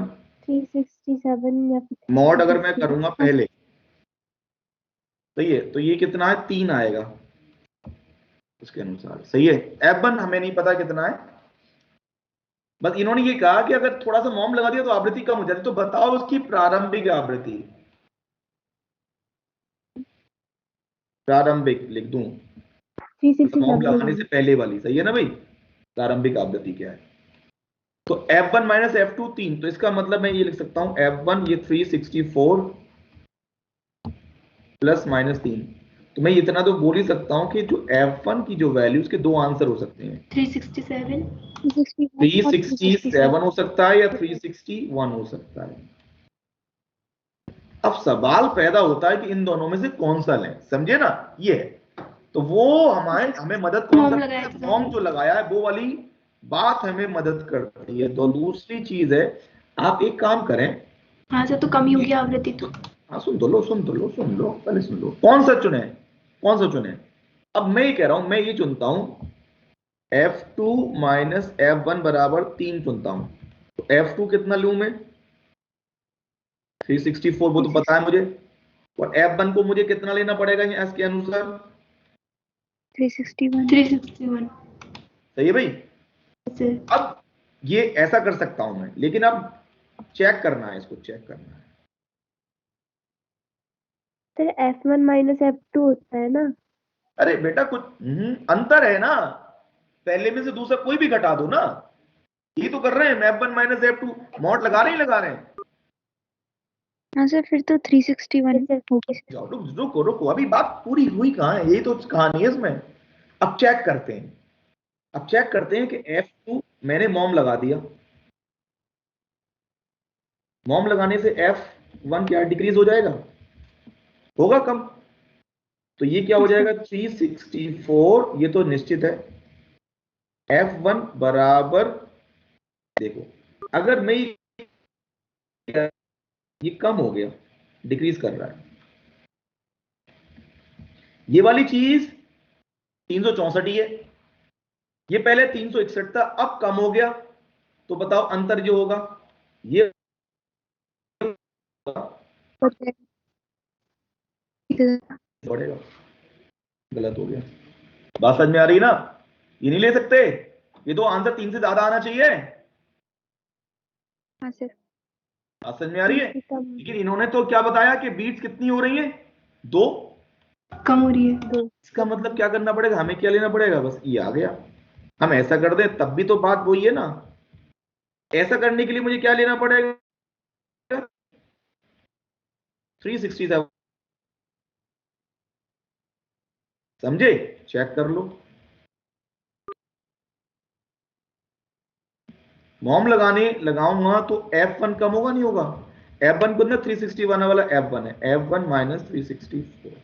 367 या फिर मॉड अगर मैं करूंगा पहले, सही है, तो ये कितना है, 3 आएगा उसके अनुसार, सही है। F1 हमें नहीं पता कितना है, बस इन्होंने ये कहा कि अगर थोड़ा सा मॉम लगा दिया तो आवृत्ति कम हो जाती, तो बताओ उसकी प्रारंभिक आवृत्ति, प्रारंभिक लिख दूं, मॉम लगाने से 367 पहले वाली, सही है ना भाई, प्रारंभिक आवृत्ति क्या है। तो F1 माइनस F2 3, तो इसका मतलब मैं ये लिख सकता हूं F1 ये 364 प्लस माइनस 3, तो मैं इतना तो बोल ही सकता हूं कि जो F1 की जो वैल्यू, उसके दो आंसर हो सकते हैं, 367 367 हो सकता है या 361 हो सकता है। अब सवाल पैदा होता है कि इन दोनों में से कौन सा लें, समझे ना, ये है। तो वो हमें मदद कौन मॉम सा, लगाया था, मॉम जो लगाया है वो वाली बात हमें मदद करती है। तो दूसरी चीज है, आप एक काम करें, हाँ सर, तो कम ही होगी आवृत्ति तो। हाँ सुन लो पहले सुन लो, कौन सा चुने, कौन सा चुने। अब मैं ये कह रहा हूं, मैं ये चुनता हूं F2 माइनस F1 बराबर 3 चुनता हूं। तो F2 कितना लूं मैं, 364, वो तो पता है मुझे, और F1 को मुझे कितना लेना पड़ेगा इसके अनुसार, 361 सही है भाई। सर। अब ये ऐसा कर सकता हूं मैं, लेकिन अब चेक करना है, इसको चेक करना है। तो F1 माइनस F2 होता है ना। अरे बेटा कुछ अंतर है ना, पहले में से दूसरा कोई भी घटा दो ना, ये तो कर रहे हैं F1 माइनस F2, मॉड लगा रहे ही लगा रहे हैं। हाँ सर, फिर तो 361 होगी। जाओ रुको रुको, अभी बात पूरी हुई कहां है, यही तो कहानी है इसमें। अब चेक करते हैं, अब चेक करते हैं कि F2 मैंने मॉम लगा दिया, मॉम लगाने से F1 क्या डिक्रीज हो जाएगा, होगा कम, तो ये क्या हो जाएगा 364, ये तो निश्चित है। F1 बराबर, देखो अगर मैं ये कम हो गया, डिक्रीज कर रहा है, ये वाली चीज 364 ही है, ये पहले 361 था, अब कम हो गया, तो बताओ अंतर जो होगा ये बढ़ेगा, गलत हो गया। बात समझ में आ रही है ना, ये नहीं ले सकते, ये तो आंसर 3 से ज्यादा आना चाहिए। हाँ सर। बात समझ में आ रही है, लेकिन इन्होंने तो क्या बताया कि बीट्स कितनी हो रही है, 2, कम हो रही है। इसका मतलब क्या करना पड़ेगा, हमें क्या लेना पड़ेगा, बस ये आ गया। हम ऐसा कर दें तब भी तो बात वही है ना, ऐसा करने के लिए मुझे क्या लेना पड़ेगा, 367, समझे, चेक कर लो। मॉम लगाऊंगा तो F1 कम होगा नहीं होगा? F1 को ना 361 वाला F1 है, F1 माइनस 364।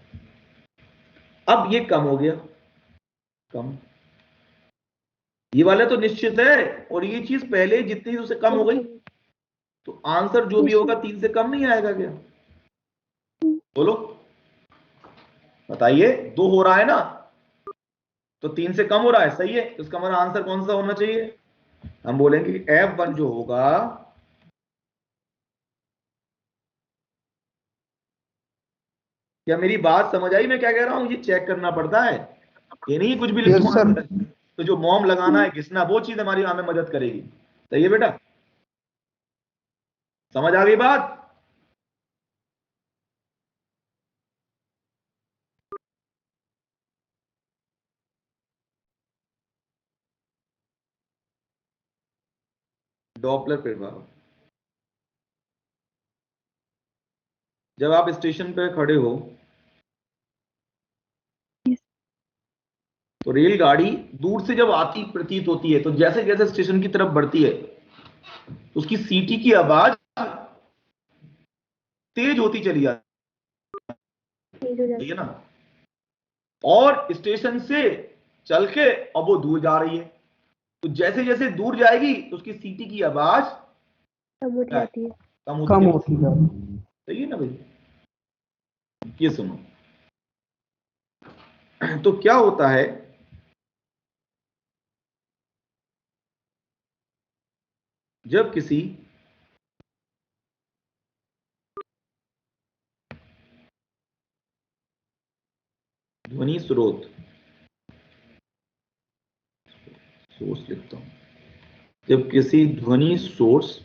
अब ये कम हो गया, कम, ये वाला तो निश्चित है, और ये चीज पहले जितनी उससे कम हो गई, तो आंसर जो भी होगा 3 से कम नहीं आएगा क्या? बोलो, बताइए। 2 हो रहा है ना, तो 3 से कम हो रहा है, सही है, तो इसका हमारा आंसर कौन सा होना चाहिए? हम बोलेंगे कि F1 जो होगा, क्या मेरी बात समझ आई मैं क्या कह रहा हूं? ये चेक करना पड़ता है, ये नहीं कुछ भी लिख यस दूं सर। आंसर। तो जो मॉम लगाना है, घिसना, वो चीज हमारी हमें मदद करेगी। सही है बेटा, समझ आ गई बात? डॉपलर प्रभाव, जब आप स्टेशन पे खड़े हो तो रेलगाड़ी दूर से जब आती प्रतीत होती है, तो जैसे जैसे स्टेशन की तरफ बढ़ती है, तो उसकी सीटी की आवाज तेज होती चली जाती है ना, और स्टेशन से चल के अब वो दूर जा रही है, तो जैसे जैसे दूर जाएगी तो उसकी सीटी की आवाज कम होती जाती है। कम कम होती होती जाती। सही है ना भाई? ये सुनो, तो क्या होता है, जब किसी ध्वनि स्रोत, सोर्स लिखता हूं, जब किसी ध्वनि सोर्स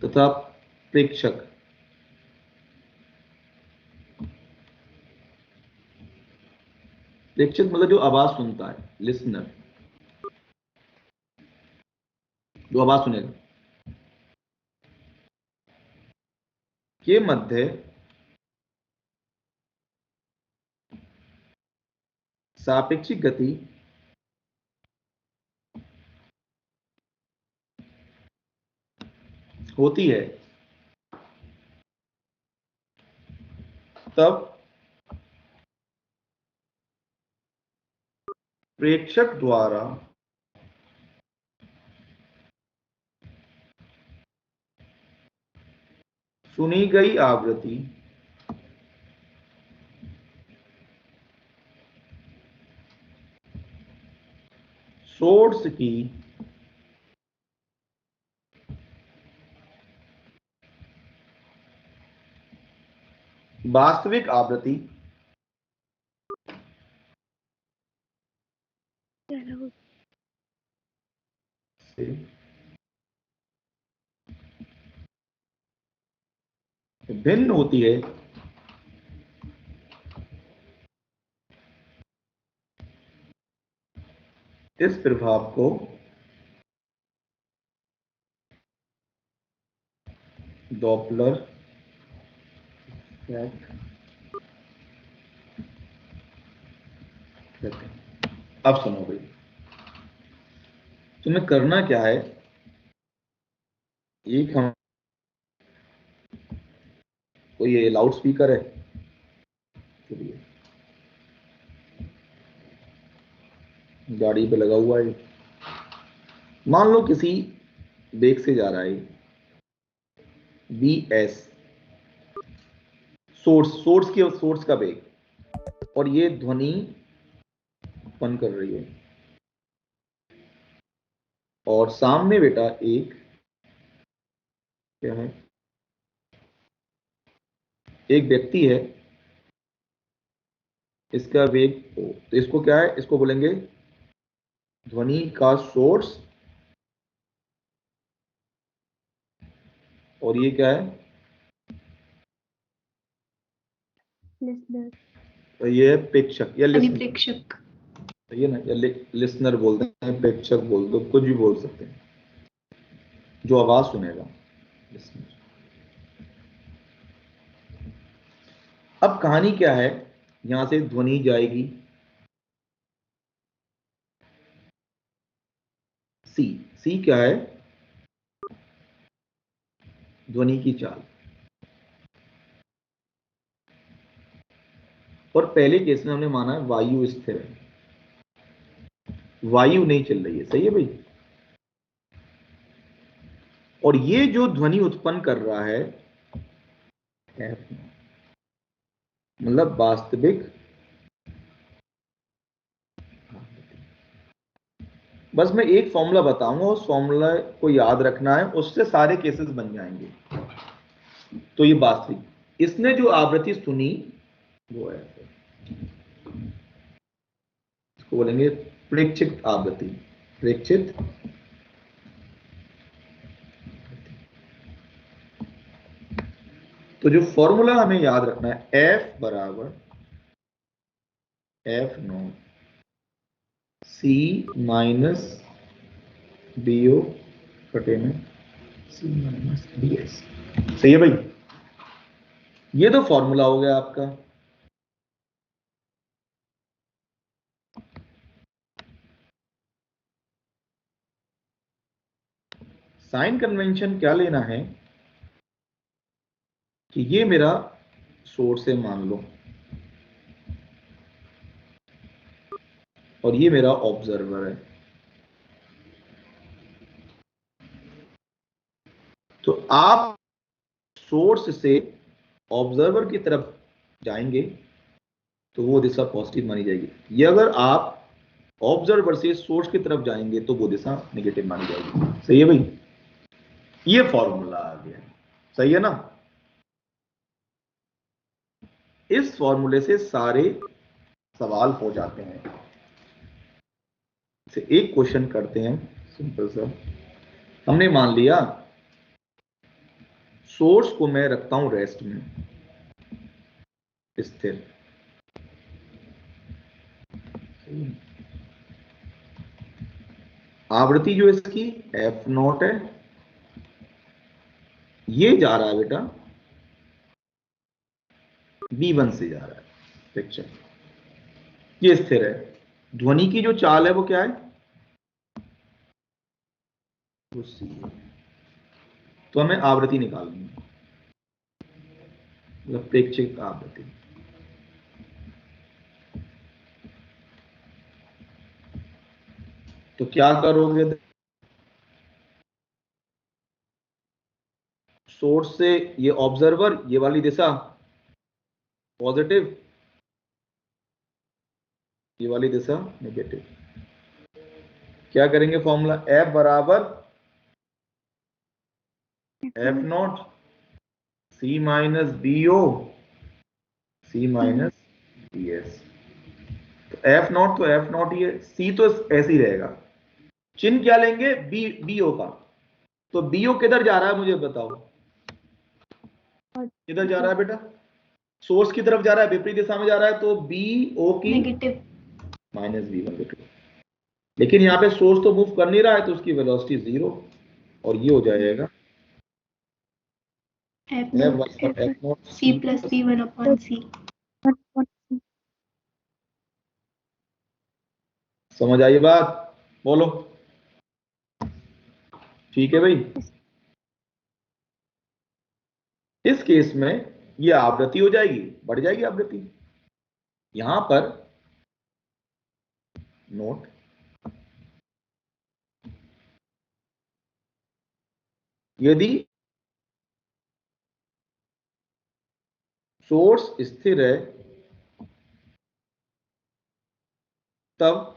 तथा प्रेक्षक प्रेक्षक मतलब जो आवाज सुनता है, लिसनर, जो आवाज सुनेगा, के मध्य सापेक्षिक गति होती है, तब प्रेक्षक द्वारा सुनी गई आवृत्ति सोर्स की वास्तविक आवृत्ति से भिन्न होती है। इस प्रभाव को डॉपलर इफेक्ट कहते हैं। अब सुनो भाई, तुम्हें करना क्या है, एक हम कोई ये लाउड स्पीकर है, चलिए गाड़ी पे लगा हुआ है, मान लो किसी बेग से जा रहा है, BS सोर्स का बेग, और ये ध्वनि उत्पन्न कर रही है, और सामने बेटा एक क्या है, एक व्यक्ति है, इसका वेग, तो इसको क्या है, इसको बोलेंगे ध्वनि का सोर्स, और ये क्या है, लिसनर। तो ये है प्रेक्षक या लिसनर, प्रेक्षक। सही है ना, या लिसनर बोलते हैं, प्रेक्षक बोलते हो, कुछ भी बोल सकते हैं, जो आवाज सुनेगा, लिसनर। अब कहानी क्या है, यहां से ध्वनि जाएगी, सी। सी क्या है? ध्वनि की चाल। और पहले केस में हमने माना है वायु स्थिर है, वायु नहीं चल रही है। सही है भाई? और ये जो ध्वनि उत्पन्न कर रहा है F, मतलब वास्तविक। बस मैं एक फॉर्मूला बताऊंगा, उस फॉर्मूला को याद रखना है, उससे सारे केसेस बन जाएंगे। तो ये वास्तविक, इसने जो आवृत्ति सुनी वो है, इसको बोलेंगे प्रेक्षित आवृत्ति। प्रेक्षित। तो जो फॉर्मूला हमें याद रखना है, F बराबर F0 C माइनस BO कटे में C माइनस BS। सही है भाई? ये तो फॉर्मूला हो गया आपका। साइन कन्वेंशन क्या लेना है कि ये मेरा सोर्स है मान लो, और ये मेरा ऑब्जर्वर है। तो आप सोर्स से ऑब्जर्वर की तरफ जाएंगे तो वो दिशा पॉजिटिव मानी जाएगी। ये अगर आप ऑब्जर्वर से सोर्स की तरफ जाएंगे तो वो दिशा नेगेटिव मानी जाएगी। सही है भाई? ये फॉर्मूला आ गया। सही है ना? इस फॉर्मूले से सारे सवाल हो जाते हैं। से एक क्वेश्चन करते हैं सिंपल सा। हमने मान लिया सोर्स को मैं रखता हूं रेस्ट में, स्थिर। आवृत्ति जो इसकी F0 है, ये जा रहा है बेटा V1 से जा रहा है पिक्चर, ये स्थिर है। ध्वनि की जो चाल है वो क्या है? वो C है। तो हमें आवृत्ति निकालनी है, मतलब प्रेक्षित आवृत्ति। तो क्या करोगे? सोर्स से ये ऑब्जर्वर, ये वाली दिशा पॉजिटिव, ये वाली दिशा नेगेटिव। क्या करेंगे? फॉर्मूला F बराबर F0 C minus BO C minus BS। तो F0 तो F0 ही है, C तो ऐसे ही रहेगा। चिन्ह क्या लेंगे? BO का। तो BO किधर जा रहा है मुझे बताओ? किधर जा रहा है बेटा? सोर्स की तरफ जा रहा है, विपरीत दिशा में जा रहा है, तो BO की नेगेटिव माइनस B1। लेकिन यहाँ पे सोर्स तो मूव कर नहीं रहा है, तो उसकी वेलोसिटी 0, और ये हो जाएगा F0 C plus B1 upon C। समझ आई बात? बोलो। ठीक है भाई? इस केस में ये आवृत्ति हो जाएगी, बढ़ जाएगी आवृत्ति। यहां पर नोट, यदि सोर्स स्थिर है तब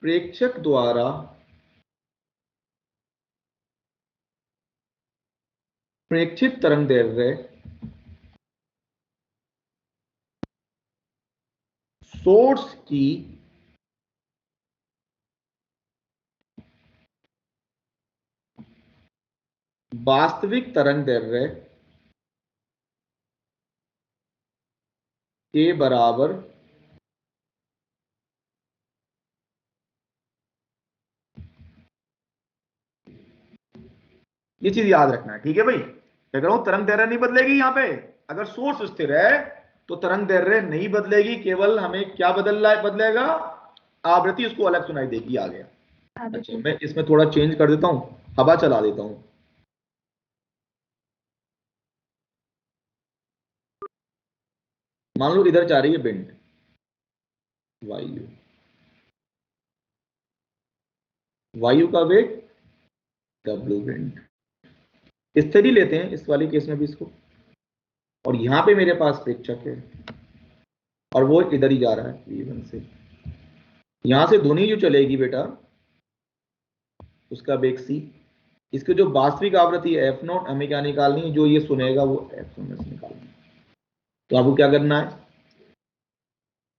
प्रेक्षक द्वारा प्रेक्षित तरंगदैर्घ्य सोर्स की वास्तविक तरंगदैर्घ्य के बराबर ये चीज याद रखना है। ठीक है भाई? मैं कह रहा हूं तरंगदैर्घ्य नहीं बदलेगी यहां पे। अगर सोर्स स्थिर है तो तरंग दैर्घ्य नहीं बदलेगी, केवल हमें क्या बदलेगा, आवृत्ति उसको अलग सुनाई देगी। आ गया। अच्छा, मैं इसमें थोड़ा चेंज कर देता हूं, हवा चला देता हूं। मान लो इधर जा रही है विंड, वायु, वायु का वेग W विंड, स्थिर ही लेते हैं इस वाले केस में भी इसको। और यहां पे मेरे पास प्रेक्षक है और वो इधर ही जा रहा है V1 से। यहां से ध्वनि जो चलेगी बेटा, उसका वेग C, इसकी जो वास्तविक आवृत्ति है F0 हमें क्या निकालनी है, जो ये सुनेगा वो F0 से निकालनी है। तो आपको क्या करना है,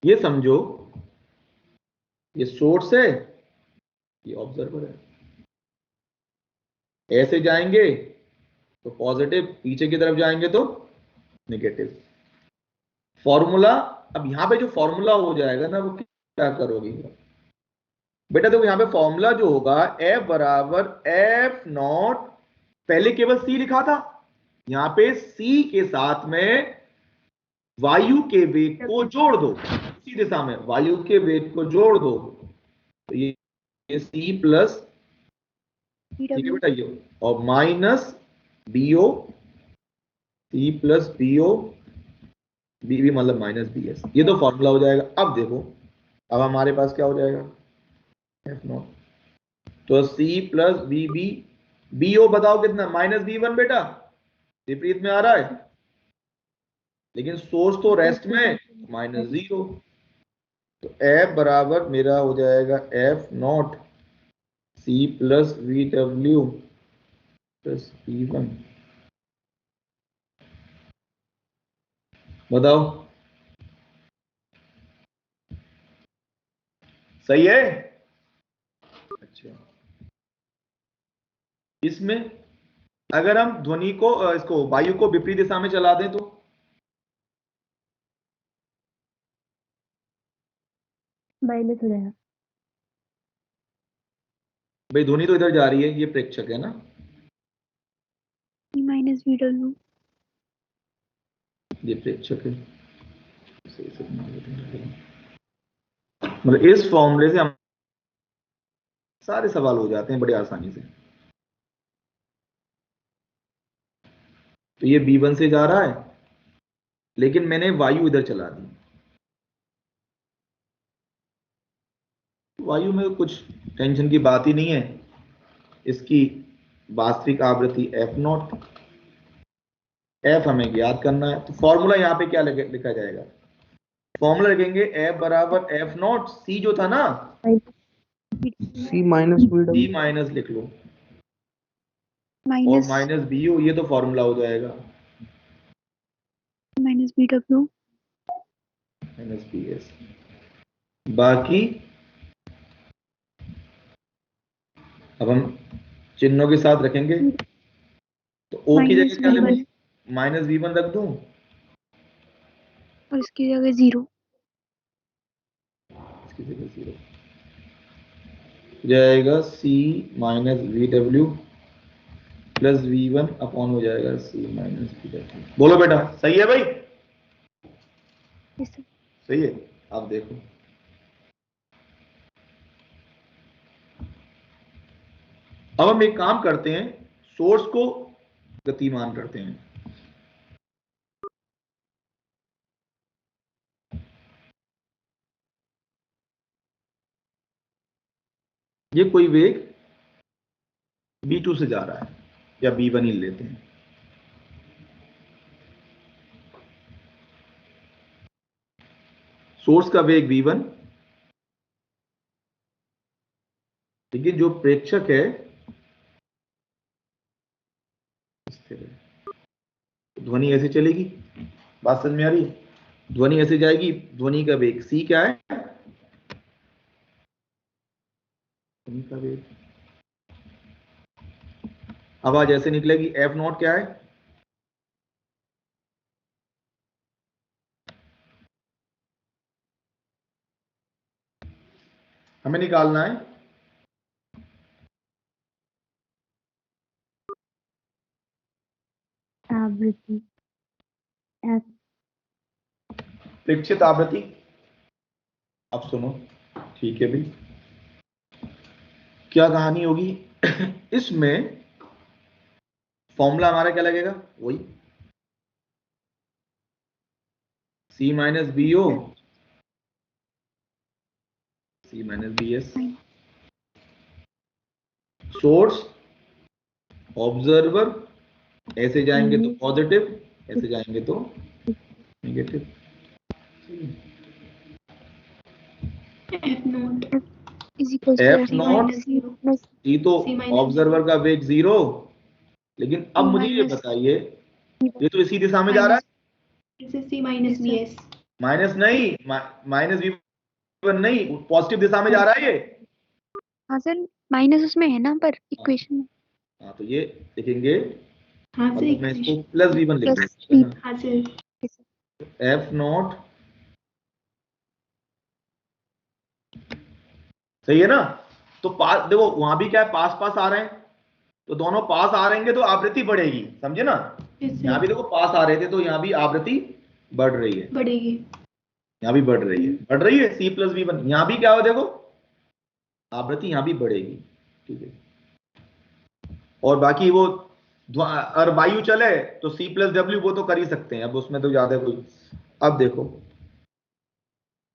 ये समझो ये सोर्स है, ये ऑब्जर्वर है, ऐसे जाएंगे तो पॉजिटिव, पीछे की तरफ जाएंगे तो नेगेटिव। फॉर्मूला, अब यहां पे जो फॉर्मूला हो जाएगा ना, वो क्या करोगे बेटा, देखो यहां पे फॉर्मूला जो होगा F बराबर F0, पहले केवल C लिखा था, यहां पे C के साथ में वायु के वेग को जोड़ दो, इसी दिशा में वायु के वेग को जोड़ दो, तो ये C प्लस, ठीक है बेटा, ये और minus BO, C plus BO, BB मतलब माइनस BS, ये तो फॉर्मूला हो जाएगा। अब देखो, अब हमारे पास क्या हो जाएगा F0, तो C प्लस BB, BO बताओ कितना, माइनस B1 बेटा, विपरीत में आ रहा है, लेकिन सोर्स तो रेस्ट में -0, तो F बराबर मेरा हो जाएगा F0 C plus VW plus B1। बताओ सही है। अच्छा, इसमें अगर हम ध्वनि को, इसको वायु को विपरीत दिशा में चला दें तो माइनस हो जाएगा। भाई ध्वनि तो इधर जा रही है, ये प्रेक्षक है ना, E minus VW. ये प्रेक्षक है। सही से बना लेते हैं। मतलब इस फॉर्मूले से हम सारे सवाल हो जाते हैं बड़ी आसानी से। तो ये B1 से जा रहा है, लेकिन मैंने वायु इधर चला दी, वायु में कुछ टेंशन की बात ही नहीं है, इसकी वास्तविक आवृत्ति F0, F हमें ज्ञात करना है। तो फॉर्मूला यहाँ पे क्या लिखा जाएगा, फॉर्मूला लिखेंगे F बराबर F0, C जो था ना, C minus C VW minus लिख लो, और Minus माइनस BO, ये तो फॉर्मूला हो जाएगा minus VW. Minus BS। बाकी अब हम चिन्हों के साथ रखेंगे, तो O की Minus जगह क्या V1 लिखूं, माइनस V1 रख दूं, और इसकी जगह 0. इसकी जगह 0 जाएगा, C minus VW plus V1 upon हो जाएगा C माइनस VW। बोलो बेटा सही है भाई, Yes, sir. सही है। आप देखो, अब हम एक काम करते हैं, सोर्स को गतिमान करते हैं। ये कोई वेग B2 से जा रहा है, या B1 ही लेते हैं, सोर्स का वेग V1, लेकिन जो प्रेक्षक है स्थिर है। ध्वनि ऐसे चलेगी, बात समझ में आ रही है, ध्वनि ऐसे जाएगी, ध्वनि का वेग C क्या है, ध्वनि का वेग, आवाज ऐसे निकलेगी, F0 क्या है, हमें निकालना है आवृत्ति F प्रेक्षित आवृत्ति, अब सुनो, ठीक है भाई, क्या कहानी होगी इसमें? फॉर्मूला हमारा क्या लगेगा? वही C minus B O C minus B S, source observer, ऐसे जाएंगे तो पॉजिटिव, ऐसे जाएंगे तो negative. F naught is equals to F C naught, minus zero plus ये तो C minus ऑब्जर्वर का वेग 0, लेकिन अब C मुझे ये minus बताइए, ये तो इसी दिशा में जा रहा है, This is C minus Vs. Minus नहीं, माइनस V1 नहीं, पॉजिटिव दिशा में जा रहा है ये। हाँ सर, माइनस उसमें है ना पर इक्वेशन में। हाँ तो ये लिखेंगे, हाँ सर, मतलब मैं इसको प्लस V1 लिख Plus दूंगा, हाँ सर, F नॉट, सही है ना? तो पास देखो, वहां भी क्या है, पास पास आ रहे हैं, तो दोनों पास आ रहेंगे तो आवृत्ति बढ़ेगी, समझे ना? यहाँ भी देखो पास आ रहे थे तो यहाँ भी आवृत्ति बढ़ रही है, बढ़ेगी। यहाँ भी बढ़ रही है, बढ़ रही है C प्लस V1, यहाँ भी क्या हो, देखो आवृत्ति यहाँ भी बढ़ेगी, ठीक है। और बाकी वो और वायु चले तो C प्लस W वो तो कर ही सकते हैं, अब उसमें तो ज्यादा कोई। अब देखो,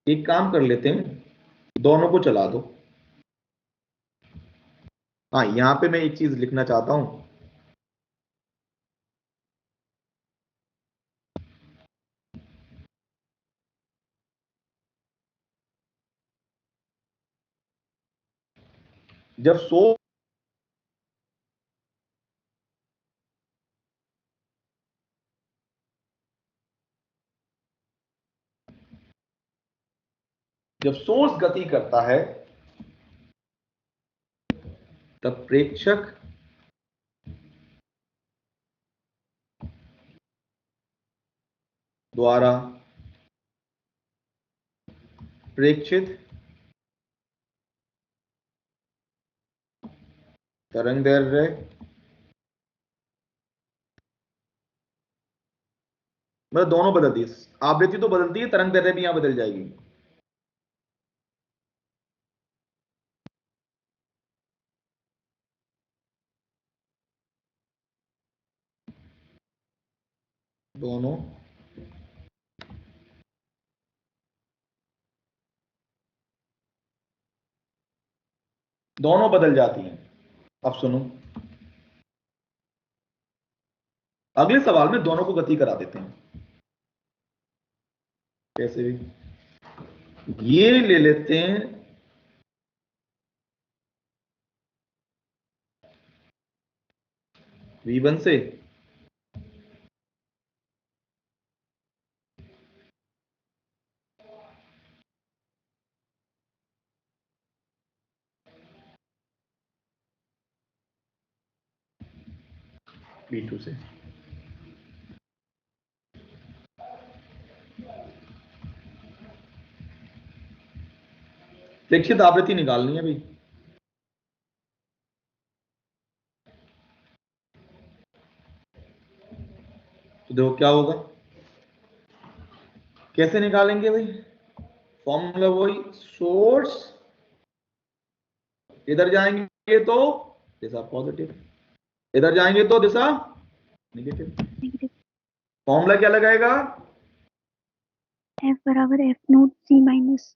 एक काम कर लेते हैं, दोनों को चला दो। हाँ, यहां पे मैं एक चीज लिखना चाहता हूं, जब सोर्स गति करता है तब प्रेक्षक द्वारा प्रेक्षित तरंग दैर्ध्य मतलब दोनों बदलती है, आवृत्ति तो बदलती है, तरंग दैर्ध्य भी यहां बदल जाएगी। दोनों दोनों बदल जाती हैं। अब सुनो, अगले सवाल में दोनों को गति करा देते हैं, कैसे भी ये ले लेते हैं V1 से V2 से, प्रेक्षित आवृत्ति निकालनी है भाई। तो देखो क्या होगा, कैसे निकालेंगे भाई? फॉर्मूला वही, सोर्स इधर जाएंगे तो दिशा पॉजिटिव, इधर जाएंगे तो दिशा नेगेटिव। नेगेटिव। फॉर्मूला क्या लगाएगा? F बराबर F note C minus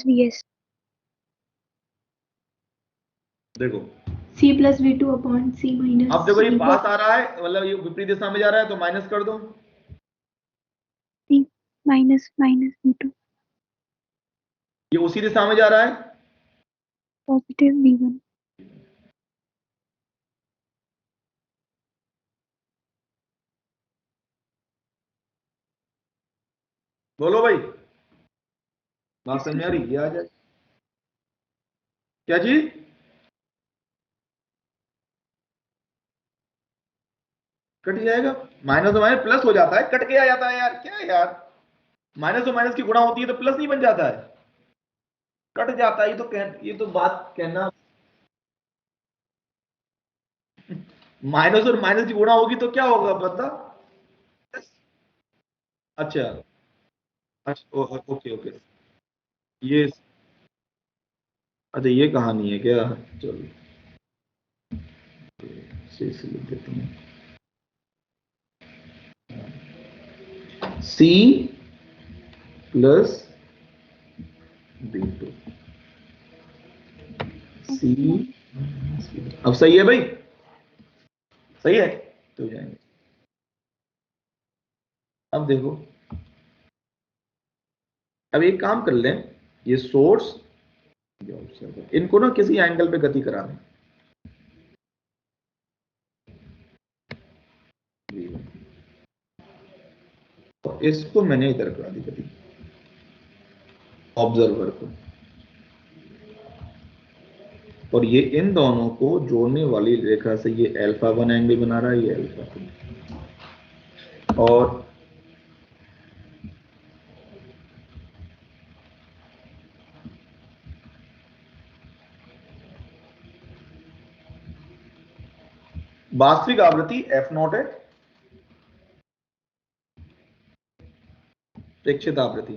Vs। देखो C plus V2 upon C minus अब देखो, ये C पास आ रहा है, मतलब ये विपरीत दिशा में जा रहा है, तो माइनस कर दो, C माइनस V2 ये उसी दिशा में जा रहा है, पॉजिटिव V1। बोलो भाई, बात समझ आ रही? ये आ जाए क्या चीज? कट जाएगा, माइनस तो माइनस प्लस हो जाता है, कट के आ जाता है यार, क्या है यार, माइनस तो माइनस की गुणा होती है तो प्लस नहीं बन जाता है, कट जाता है, ये तो बात कहना, माइनस और माइनस की गुणा होगी तो क्या होगा पता? अच्छा अच्छा ओके ओके। ये अच्छा ये कहानी है क्या? चलो से लिख देता हूँ, सी प्लस B2 सी। अब सही है भाई, सही है तो जाएंगे। अब देखो, अब एक काम कर लें, ये सोर्स इनको ना किसी एंगल पे गति करा दें। तो इसको मैंने इधर करा दी गति, ऑब्जर्वर को, और ये इन दोनों को जोड़ने वाली रेखा से ये α1 एंगल बना रहा है, ये α2, और वास्तविक आवृत्ति f0 है, प्रेक्षित आवृत्ति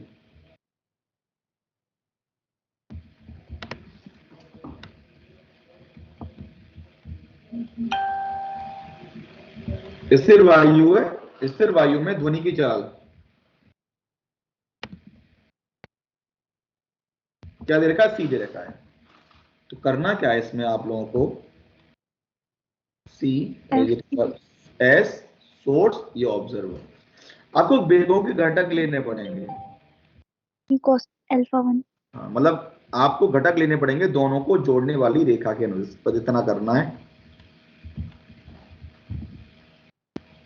स्थिर वायु है, स्थिर वायु में ध्वनि की चाल क्या दे रखा है? सी दे रखा है। तो करना क्या है इसमें आप लोगों को, सी एस सोर्स, ये ऑब्जर्वर, आपको वेगों के घटक लेने पड़ेंगे, cos α1 हाँ, मतलब आपको घटक लेने पड़ेंगे दोनों को जोड़ने वाली रेखा के अनुसार, बस इतना करना है।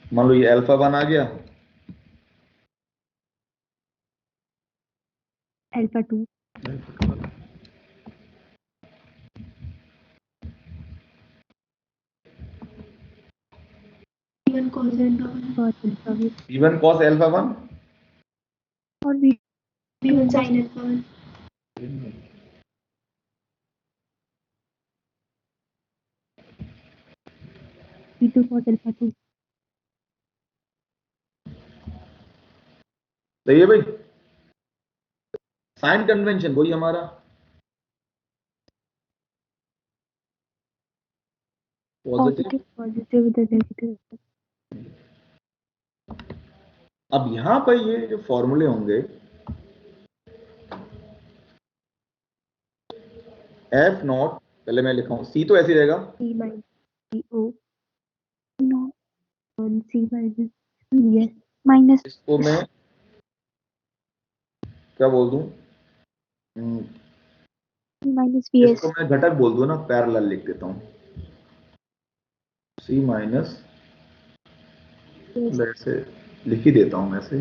मान लो ये α1 आ गया, α2 V1 cos α1 cos α1 V1 cos α1 और V1 sin α1 V2 cos α2 सही है भाई। साइन कन्वेंशन वही हमारा, पॉजिटिव। पॉजिटिव इधर नेगेटिव। अब यहां पर ये जो फॉर्मूले होंगे, f0, पहले मैं लिखा हूं, सी तो ऐसे रहेगा, C minus CO on C minus yes minus इसको मैं क्या बोल दूं, माइनस वीएस इसको मैं घटक बोल दूं ना, पैरेलल लिख देता हूं, सी माइनस, ऐसे लिख ही देता हूं मैं से।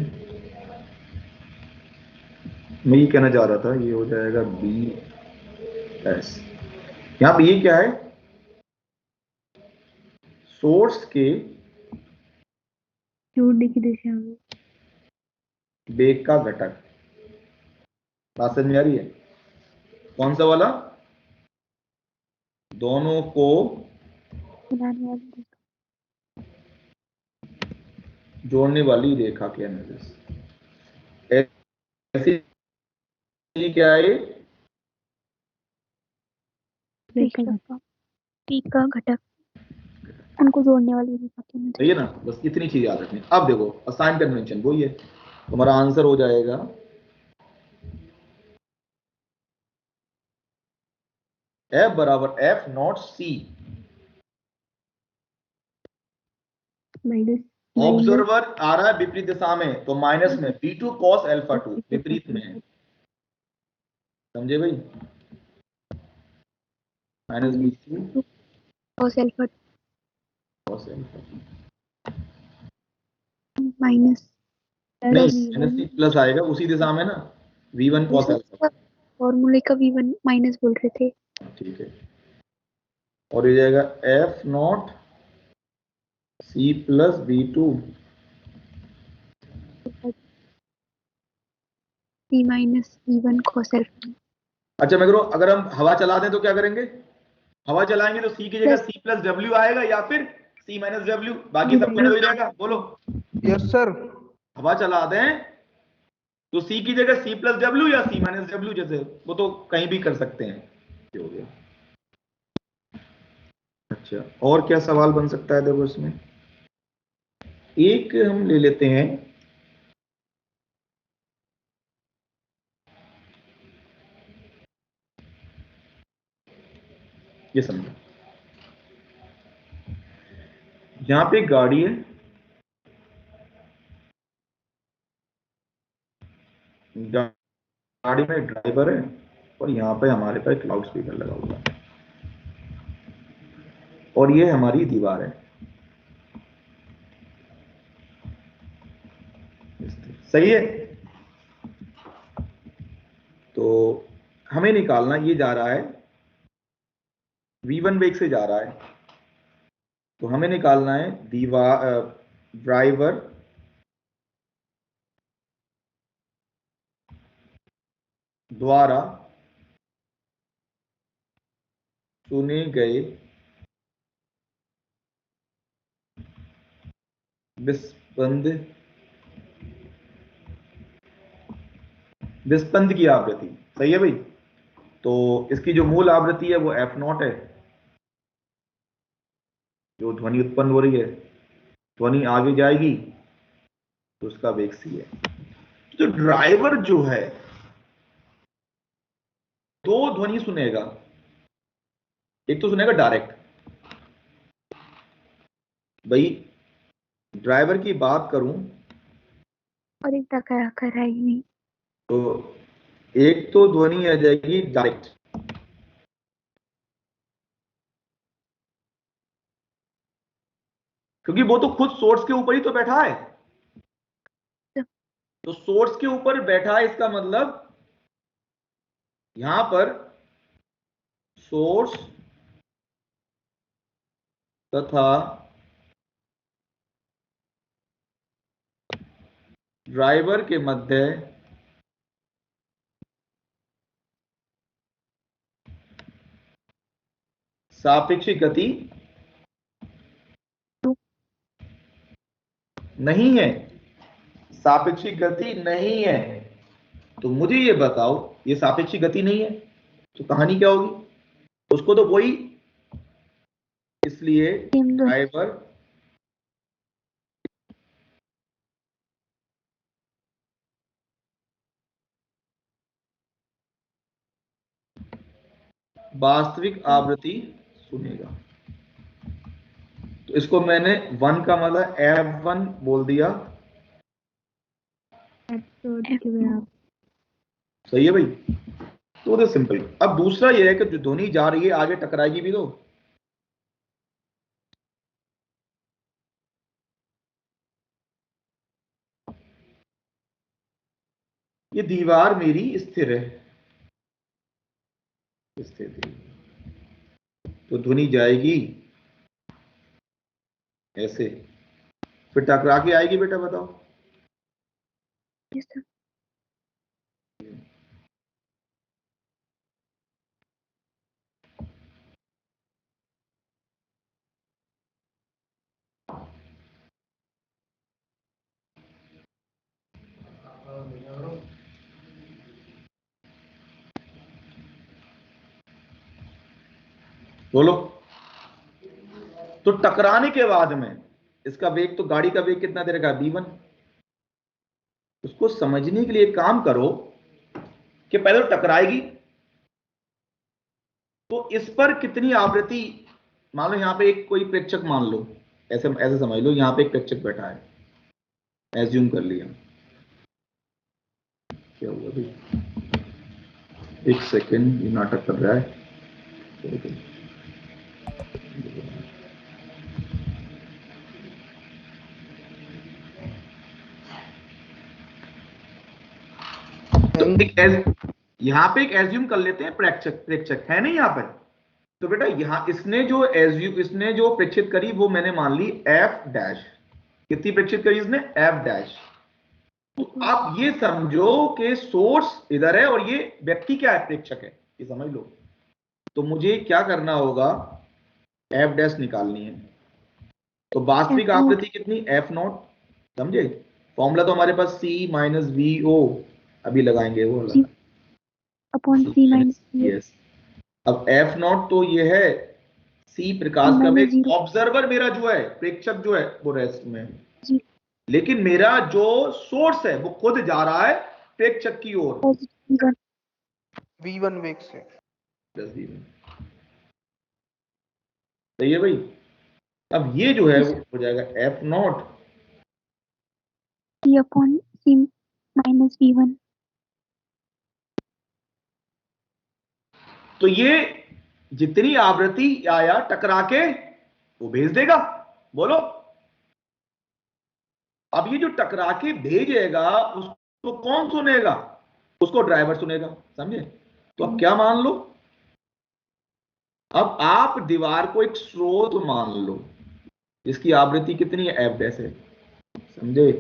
मैं ये कहना चाह रहा था, ये हो जाएगा बी एस। यहां पे ये क्या है, सोर्स के जोड़ने की दिशा में वेग का घटक, बात समझ में आ रही है? कौन सा वाला? दोनों को बनाने वाली जोड़ने वाली रेखा के अनुसार, ऐसे क्या है, पी का घटक उनको जोड़ने वाली रेखा के सही है ना? बस इतनी चीज याद रखनी। अब देखो असाइन कन्वेंशन वही है, तुम्हारा आंसर हो जाएगा F बराबर F0C, माइनस ऑब्जर्वर आ रहा है विपरीत दिशा में, तो माइनस में B2 cos α2 विपरीत में है, समझे भाई? Minus B2 cos alpha cos α2, minus नहीं प्लस आएगा उसी दिशा में ना, V1 cos α, फॉर्मूले का V1 माइनस बोल रहे थे। ठीक है, और ये जाएगा F0 C plus B2 C minus V1 cos alpha. अच्छा मैं करूँ, अगर हम हवा चला दें तो क्या करेंगे? हवा चलाएंगे तो C की जगह C प्लस W आएगा, या फिर सी माइनस डब्ल्यू, बाकी सब कुछ वही रहेगा। बोलो यस सर। हवा चला दें तो सी की जगह सी प्लस डब्ल्यू या सी माइनस डब्ल्यू, जैसे वो तो कहीं भी कर सकते हैं। हो गया। अच्छा, और क्या सवाल बन सकता है? देखो इसमें एक हम ले लेते हैं, ये समझो, यहां पे एक गाड़ी है, गाड़ी में ड्राइवर है और यहाँ पे हमारे पास लाउड स्पीकर लगा हुआ है और ये हमारी दीवार है। सही है। तो हमें निकालना, ये जा रहा है v1 वेग से जा रहा है, तो हमें निकालना है दीवार ड्राइवर द्वारा चुने गए विस्पंद की आवृत्ति। सही है भाई। तो इसकी जो मूल आवृत्ति है वो f0 है, जो ध्वनि उत्पन्न हो रही है, ध्वनि आगे जाएगी तो उसका वेग c है। तो ड्राइवर जो है दो ध्वनि सुनेगा, एक तो सुनेगा डायरेक्ट, भाई ड्राइवर की बात करूं और एक टकरा कर आएगी। तो एक तो ध्वनि आ जाएगी डायरेक्ट, क्योंकि वो तो खुद सोर्स के ऊपर ही तो बैठा है। तो सोर्स के ऊपर बैठा है, इसका मतलब यहां पर सोर्स तथा ड्राइवर के मध्य सापेक्षिक गति नहीं है, सापेक्षिक गति नहीं है। तो मुझे ये बताओ, ये सापेक्षिक गति नहीं है तो कहानी क्या होगी? उसको तो वही, इसलिए ड्राइवर वास्तविक आवृत्ति सुनेगा। तो इसको मैंने 1 का मतलब F1 बोल दिया। सही है भाई। तो वो सिंपल। अब दूसरा ये है कि जो ध्वनि जा रही है आगे टकराएगी भी तो। ये दीवार मेरी स्थिर है, स्थिर थी, तो ध्वनि जाएगी ऐसे, फिर टकरा के आएगी। बेटा बताओ। Yes, sir. बोलो। तो टकराने के बाद में इसका वेग, तो गाड़ी का वेग कितना दे रखा है? v1। उसको समझने के लिए एक काम करो कि पहले तो टकराएगी तो इस पर कितनी आवृत्ति, मान लो यहां पे एक कोई प्रेक्षक, मान लो ऐसे ऐसे समझ लो, यहां पे एक प्रेक्षक बैठा है, एज्यूम कर लिया। क्या हुआ भाई? एक सेकेंड, ये नाटक कर रहा है। तो यहां पे एक एज्यूम कर लेते हैं, प्रेक्षक है नहीं यहां पर। तो बेटा यहां इसने जो प्रेक्षित करी वो मैंने मान ली एफ डैश। कितनी प्रेक्षित करी इसने? F dash. तो आप ये समझो कि सोर्स इधर है और ये व्यक्ति क्या है? प्रेक्षक है, ये समझ लो। तो मुझे क्या करना होगा? एफ डैश निकालनी है। तो वास्तविक F0. आवृत्ति कितनी, एफ नॉट, समझे। फॉर्मूला तो हमारे पास C माइनस वी ओ, अभी लगाएंगे वो वाला, C upon C minus V. Yes. अब एफ नॉट तो ये है C प्रकाश का minus वेग, zero. ऑब्जर्वर मेरा जो है, प्रेक्षक जो है वो रेस्ट में है, जी. लेकिन मेरा जो सोर्स है वो खुद जा रहा है प्रेक्षक की ओर। Positive V1. V1 वेग से। सही है भाई। अब ये जो है वो हो जाएगा F not C upon C minus V1. तो ये जितनी आवृत्ति आया टकरा के वो भेज देगा, बोलो। अब ये जो टकरा के भेजेगा उसको कौन सुनेगा, उसको ड्राइवर सुनेगा, समझे। तो अब क्या मान लो, अब आप दीवार को एक स्रोत मान लो जिसकी आवृत्ति कितनी है, एफ डैश है, समझे।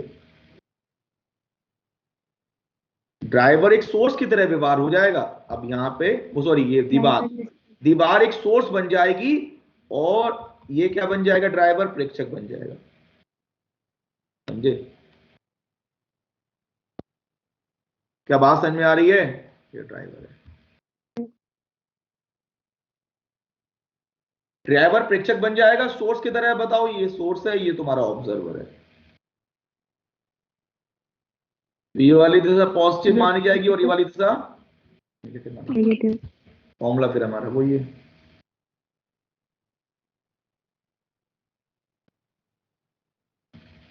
ड्राइवर एक सोर्स की तरह व्यवहार हो जाएगा। अब यहाँ पे वो सॉरी ये दीवार एक सोर्स बन जाएगी और ये क्या बन जाएगा, ड्राइवर प्रेक्षक बन जाएगा, समझे। क्या बात समझ में आ रही है, ये ड्राइवर है, ड्राइवर प्रेक्षक बन जाएगा सोर्स की तरह। बताओ ये सोर्स है, ये तुम्हारा ऑब्जर्वर है। ये वाली दिशा पॉजिटिव मानी जाएगी और ये वाली दिशा नेगेटिव मानी जाएगी। नेगेटिव. फॉर्मूला फिर हमारा वही है।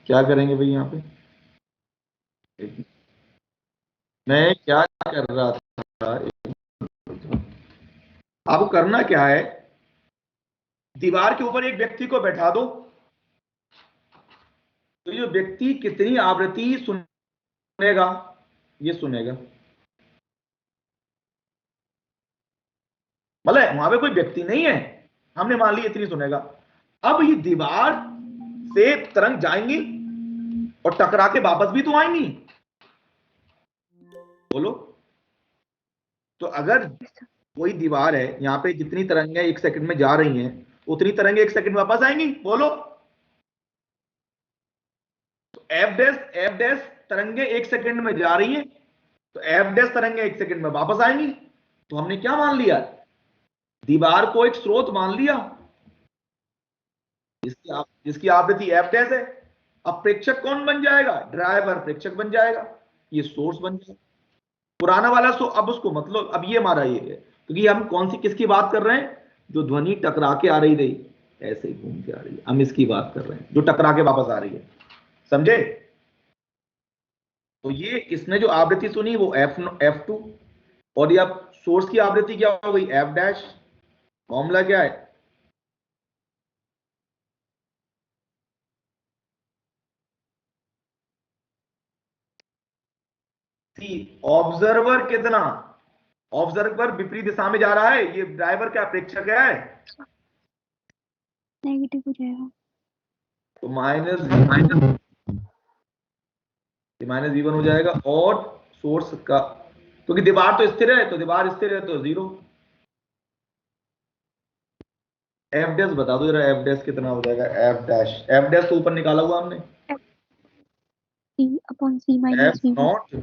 क्या करेंगे भाई यहाँ पे, मैं क्या कर रहा था, आपको करना क्या है, दीवार के ऊपर एक व्यक्ति को बैठा दो, तो ये व्यक्ति कितनी आवृत्ति सुनेगा, ये सुनेगा, मतलब वहां पे कोई व्यक्ति नहीं है, हमने मान ली इतनी सुनेगा। अब ये दीवार से तरंग जाएंगी और टकरा के वापस भी तो आएंगी, बोलो। तो अगर कोई दीवार है, यहाँ पे जितनी तरंगें एक सेकंड में जा रही हैं उतनी तरंगें एक सेकंड में वापस आएंगी, बोलो। तो एफ डैश तरंगें एक सेकंड में जा रही हैं, तो एफ डैश तरंगें एक सेकंड में वापस आएंगी। तो हमने क्या मान लिया, दीवार को एक स्रोत मान लिया जिसकी आवृत्ति एफ डैश है। अब प्रेक्षक कौन बन जाएगा, ड्राइवर प्रेक्षक बन जाएगा, ये सोर्स बन जाएगा पुराना वाला। सो अब उसको मतलब अब ये हमारा ये है, क्योंकि हम कौन सी किसकी बात कर रहे हैं, जो ध्वनि टकरा के आ रही थी ऐसे ही घूम के आ रही है, हम इसकी बात कर रहे हैं जो टकरा के वापस आ रही है, समझे। तो ये इसने जो आवृत्ति सुनी वो F2, और ये अब सोर्स की आवृत्ति क्या हो गई, एफ डैश। फॉर्मूला क्या है, सी। ऑब्जर्वर कितना, ऑब्जर्वर विपरीत दिशा में जा रहा है, ये ड्राइवर क्या प्रेक्षक है, नेगेटिव हो जाएगा. तो माइनस V1 हो जाएगा। और सोर्स का, क्योंकि दीवार तो स्थिर है, तो दीवार स्थिर है तो 0। एफ डैश बता दो जरा, एफ डैश कितना हो जाएगा, एफ डैश तो ऊपर निकाला हुआ हमने, C upon C minus F V1. Not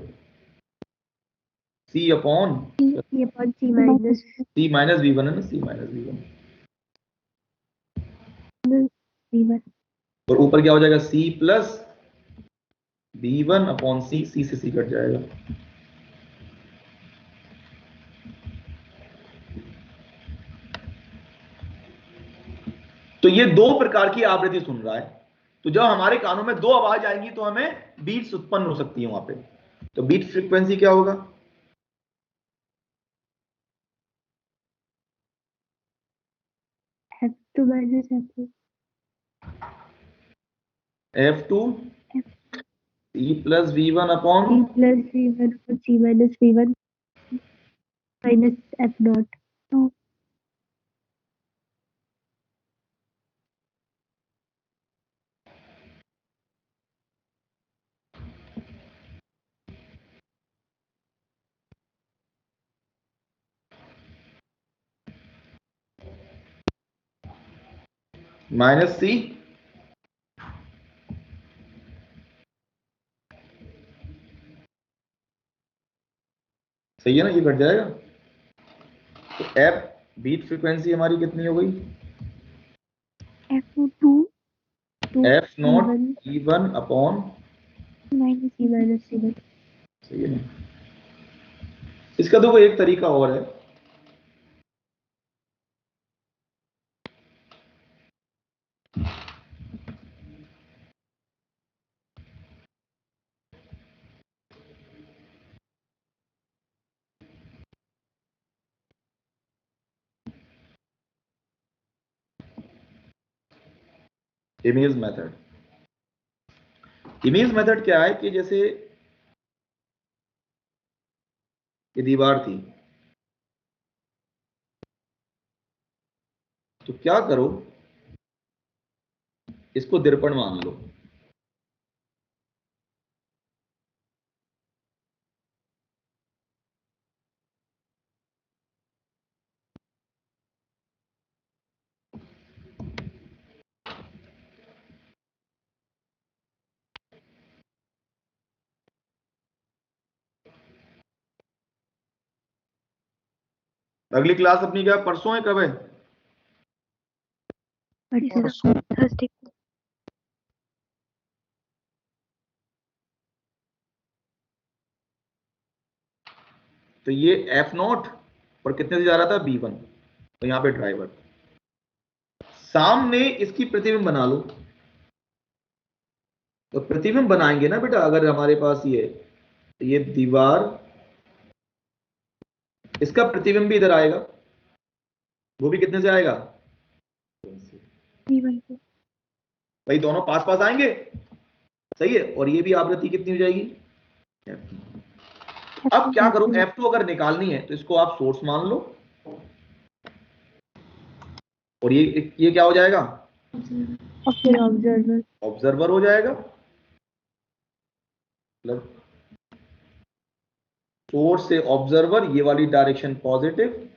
C upon C upon C minus C minus V1 है ना, C माइनस V1। V1. और ऊपर क्या हो जाएगा, C plus V1 upon C, C से C कट जाएगा। तो ये दो प्रकार की आवृत्ति सुन रहा है। तो जब हमारे कानों में दो आवाज आएंगी तो हमें बीट्स उत्पन्न हो सकती है वहां पे। तो बीट फ्रीक्वेंसी क्या होगा, F2 minus F2. F2 C plus V1 upon C plus V1 upon C minus V1 minus F naught. No. Minus C सही है ना, ये घट जाएगा। तो एफ बीट फ्रीक्वेंसी हमारी कितनी हो गई, F2 F not E1 E1 upon, minus C minus C1. सही है ना। इसका देखो एक तरीका और है, इमेज मेथड। इमेज मेथड क्या है कि जैसे ये दीवार थी, तो क्या करो, इसको दर्पण मान लो। अगली क्लास अपनी क्या परसों है, कब है? परसों थर्सडे को। तो ये एफ नॉट और कितने से जा रहा था, B1, तो यहाँ पे ड्राइवर, सामने इसकी प्रतिबिंब बना लो। तो प्रतिबिंब बनाएंगे ना बेटा, अगर हमारे पास ये दीवार, इसका प्रतिबिंब भी इधर आएगा, वो भी कितने से आएगा, V1 को। भाई दोनों पास पास आएंगे, सही है। और ये भी आवृत्ति कितनी हो जाएगी, अब क्या करो, F2 अगर निकालनी है तो इसको आप सोर्स मान लो, और ये क्या हो जाएगा, फिर ऑब्जर्वर ऑब्जर्वर हो जाएगा। मतलब सोर्स से ऑब्जर्वर, ये वाली डायरेक्शन पॉजिटिव,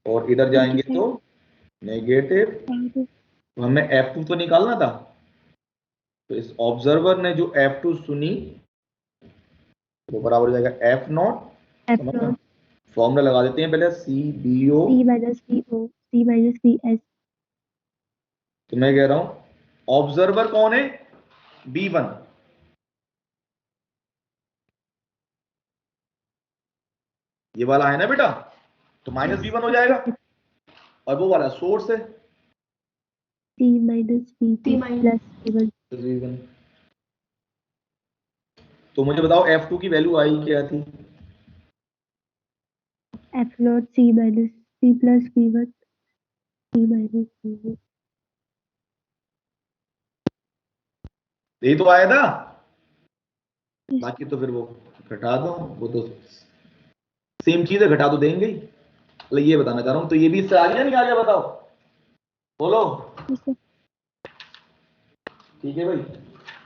और इधर जाएंगे तो नेगेटिव। तो हमें F2 तो निकालना था, तो इस ऑब्जर्वर ने जो F2 सुनी वो बराबर हो जाएगा एफ नॉट, F0 फॉर्मूला लगा देते हैं पहले, CBO। C minus BO C minus BS. तो मैं कह रहा हूं ऑब्जर्वर कौन है, B1, ये वाला है ना बेटा, तो माइनस B1 हो जाएगा, और वो वाला सोर्स है C minus BP plus B1. B1। तो मुझे बताओ F2 की वैल्यू आई क्या थी, F0 C minus C plus B1 C minus B1. यही तो आया था, बाकी तो फिर वो घटा दो, वो तो सेम चीज है, घटा तो देंगे ही। मतलब ये बताना चाह रहा हूं, तो ये भी इससे आ गया नहीं, आ गया बताओ, बोलो। ठीक है भाई,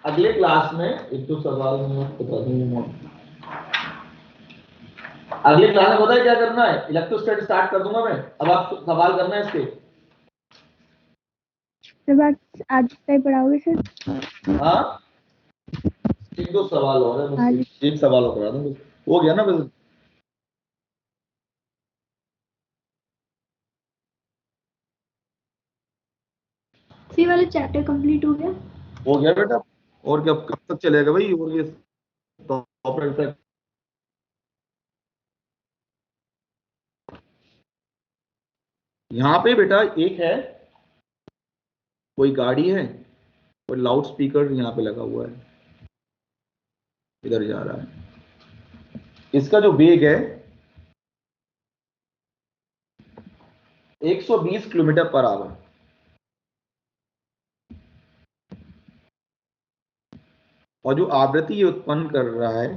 अगले क्लास में एक दो सवाल मैं बता दूंगा। अगले क्लास में पता है क्या करना है, इलेक्ट्रोस्टैटिक स्टार्ट कर दूंगा मैं, अब आप सवाल करना है इसके। जब आप आज टाइम पढ़ाओगे सर? हाँ, एक दो सवाल और है बस, एक सवाल और करा दूंगा, हो गया ना बस। सी वाला चैप्टर कंप्लीट हो गया? हो गया बेटा, और क्या, कब तक चलेगा भाई, और ये टॉपर तक। यहाँ पे बेटा एक है, कोई गाड़ी है, कोई लाउड स्पीकर यहाँ पे लगा हुआ है, इधर जा रहा है, इसका जो वेग है 120 किलोमीटर पर आवर, और जो आवृत्ति ये उत्पन्न कर रहा है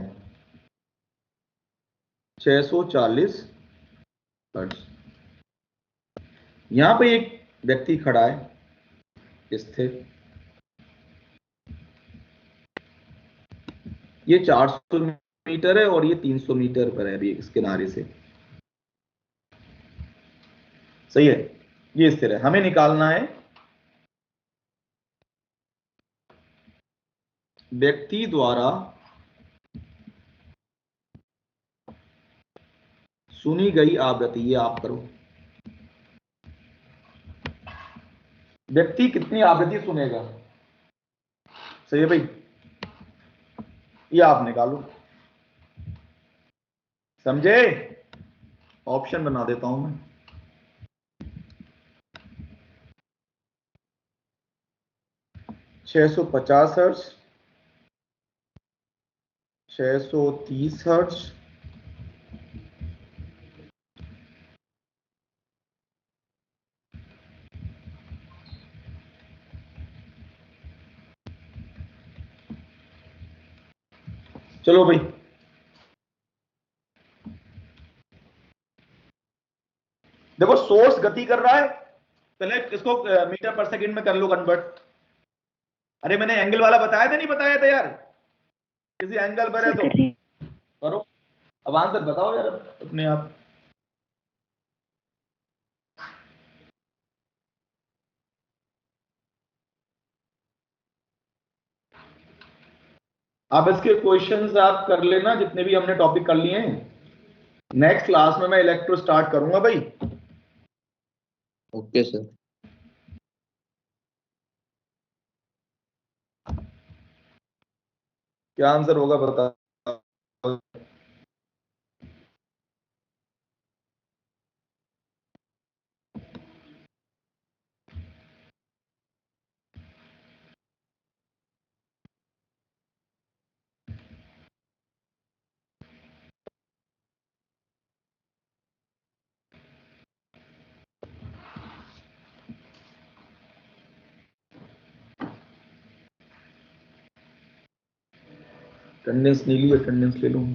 640 हर्ट्ज। यहां पे एक व्यक्ति खड़ा है स्थिर, ये 400 मीटर है और ये 300 मीटर पर है अभी इस किनारे से, सही है, ये स्थिर है। हमें निकालना है व्यक्ति द्वारा सुनी गई आवृत्ति, ये आप करो। व्यक्ति कितनी आवृत्ति सुनेगा, सही है भाई, ये आप निकालो। समझे? ऑप्शन बना देता हूं मैं। छह 650 हर्ट्ज, 630 हर्ट्ज, 6 चलो भाई, देखो सोर्स गति कर रहा है, पहले इसको मीटर पर सेकंड में कर लो कन्वर्ट। अरे मैंने एंगल वाला बताया था, नहीं बताया था यार? किसी एंगल पर है तो करो। अब आंसर बताओ यार अपने आप। अब इसके क्वेश्चंस आप कर लेना जितने भी हमने टॉपिक कर लिए हैं। नेक्स्ट क्लास में मैं इलेक्ट्रो स्टार्ट करूंगा भाई। Okay sir. क्या आंसर होगा बता। अटेंडेंस नहीं ली, अटेंडेंस ले लूं।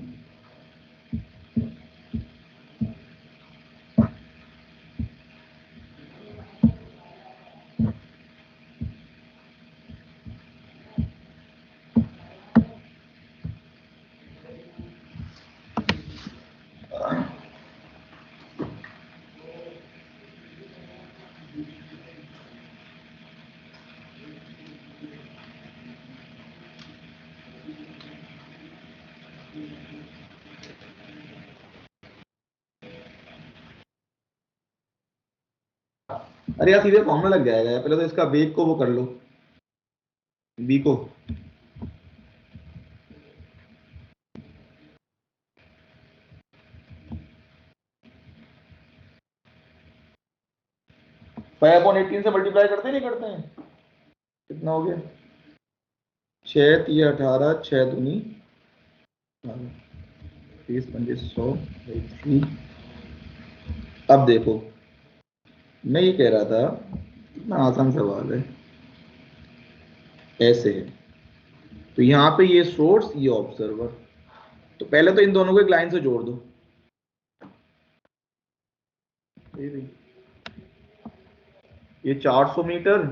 अरे यार सीधे फॉर्मूला लग जाएगा, पहले तो इसका वेग को वो कर लो, बी को। फाइव अपॉन 18 से मल्टीप्लाई करते नहीं करते हैं? कितना हो गया? 6 3 18, 6 दूनी 30 25 100। अब देखो मैं ये कह रहा था, इतना आसान सवाल है, ऐसे है तो यहाँ पे ये सोर्स, ये ऑब्जर्वर, तो पहले तो इन दोनों को एक लाइन से जोड़ दो। ये 400 मीटर,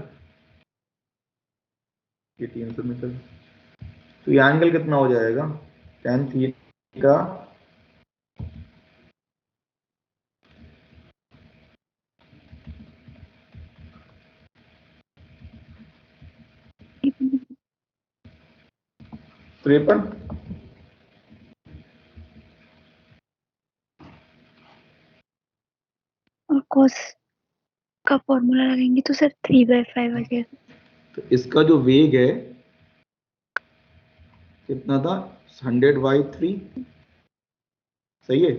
ये 300 मीटर, तो ये एंगल कितना हो जाएगा? tan थीटा तिरपन। और cos का फॉर्मूला लगाएंगे तो सर 3/5 आ जाएगा। तो इसका जो वेग है कितना था? 100/3, सही है।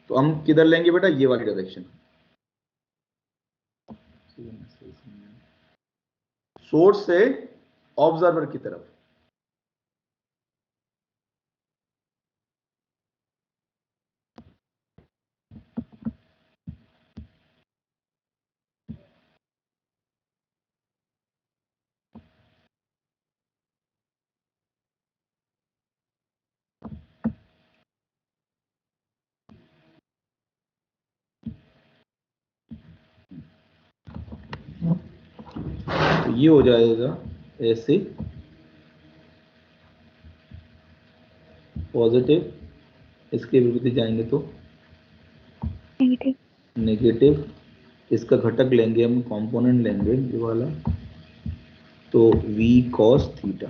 तो हम किधर लेंगे बेटा? ये वाली डायरेक्शन, सोर्स से ऑब्जर्वर की तरफ। तो ये हो जाएगा ऐसे पॉजिटिव, इसके विपरीत जाएंगे तो नेगेटिव। इसका घटक लेंगे हम, कंपोनेंट लेंगे ये वाला, तो v cos थीटा,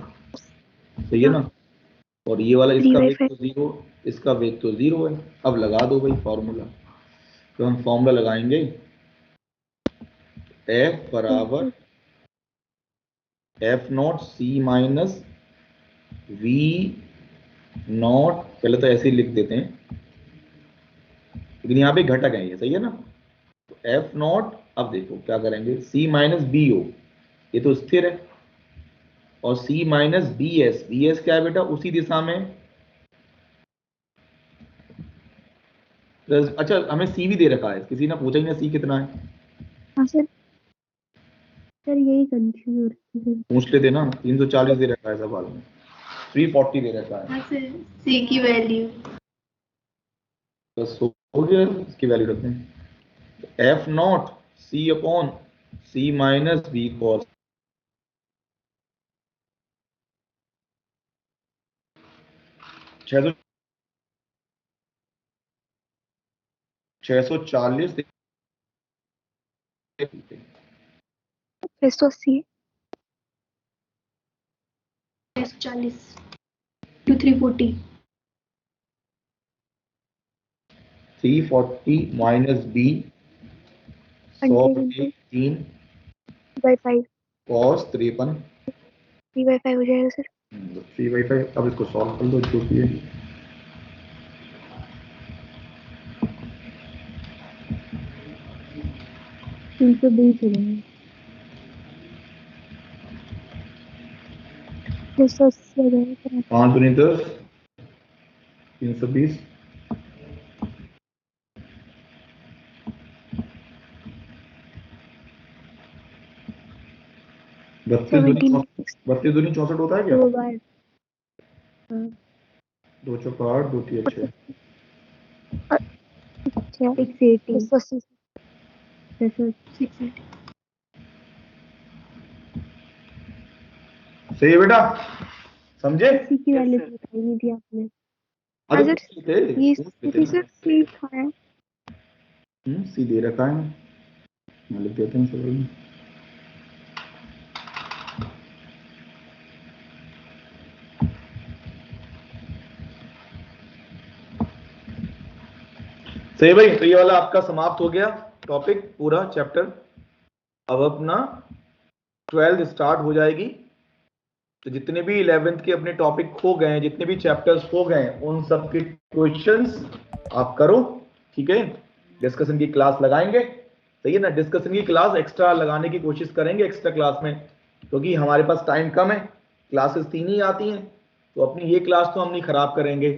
सही है ना? और ये वाला इसका वेग 3/5 तो 0, इसका वेग तो 0 है। अब लगा दो भाई फॉर्मूला। तो हम फॉर्मूला लगाएंगे F बराबर F naught C minus V not, पहले तो ऐसे ही लिख देते हैं लेकिन यहाँ पे घटक है ये, सही है ना। तो F नॉट, अब देखो क्या करेंगे, C माइनस बी ओ, ये तो स्थिर है, और C minus B S, B S क्या है बेटा, उसी दिशा में। अच्छा हमें C भी दे रखा है, किसी ने पूछा ही ना C कितना है। हाँ सर। सर यही कंफ्यूज हो रही है। पूछ लेते ना, 340 दे रखा है सवाल में, 340 दे रखा है। हाँ सर, C की वैल्यू बस हो गया, इसकी वैल्यू रखते हैं F naught C upon C minus B cos 640 680 640 to 340 340 minus B 100 बटे 3 3/5 कॉस 53 3/5 हो जाएगा सर। 3/5। अब इसको सॉल्व कर लो जो भी है। तो 20 हो जाएगा। 680 हो जाएगा सर। 5 दूनी 10, 320 32 दूनी 64 होता है क्या? 2 बार 2 चौका 8, 2 3 6। 680 680 680 सही है बेटा, समझे? C की वैल्यू बताई नहीं थी आपने। अरे अगर पूछ लेते, ये पूछ लेते सर ना। C था है। सी दे रखा है, मैं लिख देते हैं सवाल में। सही भाई, तो ये वाला आपका समाप्त हो गया टॉपिक, पूरा चैप्टर। अब अपना 12th स्टार्ट हो जाएगी। तो जितने भी 11th के अपने टॉपिक खो गए हैं, जितने भी चैप्टर्स खो गए हैं, उन सब के क्वेश्चंस आप करो, ठीक है। डिस्कशन की क्लास लगाएंगे, सही है ना। डिस्कशन की क्लास एक्स्ट्रा लगाने की कोशिश करेंगे एक्स्ट्रा क्लास में, क्योंकि हमारे पास टाइम कम है, क्लासेस 3 ही आती हैं, तो अपनी ये क्लास तो हम नहीं खराब करेंगे।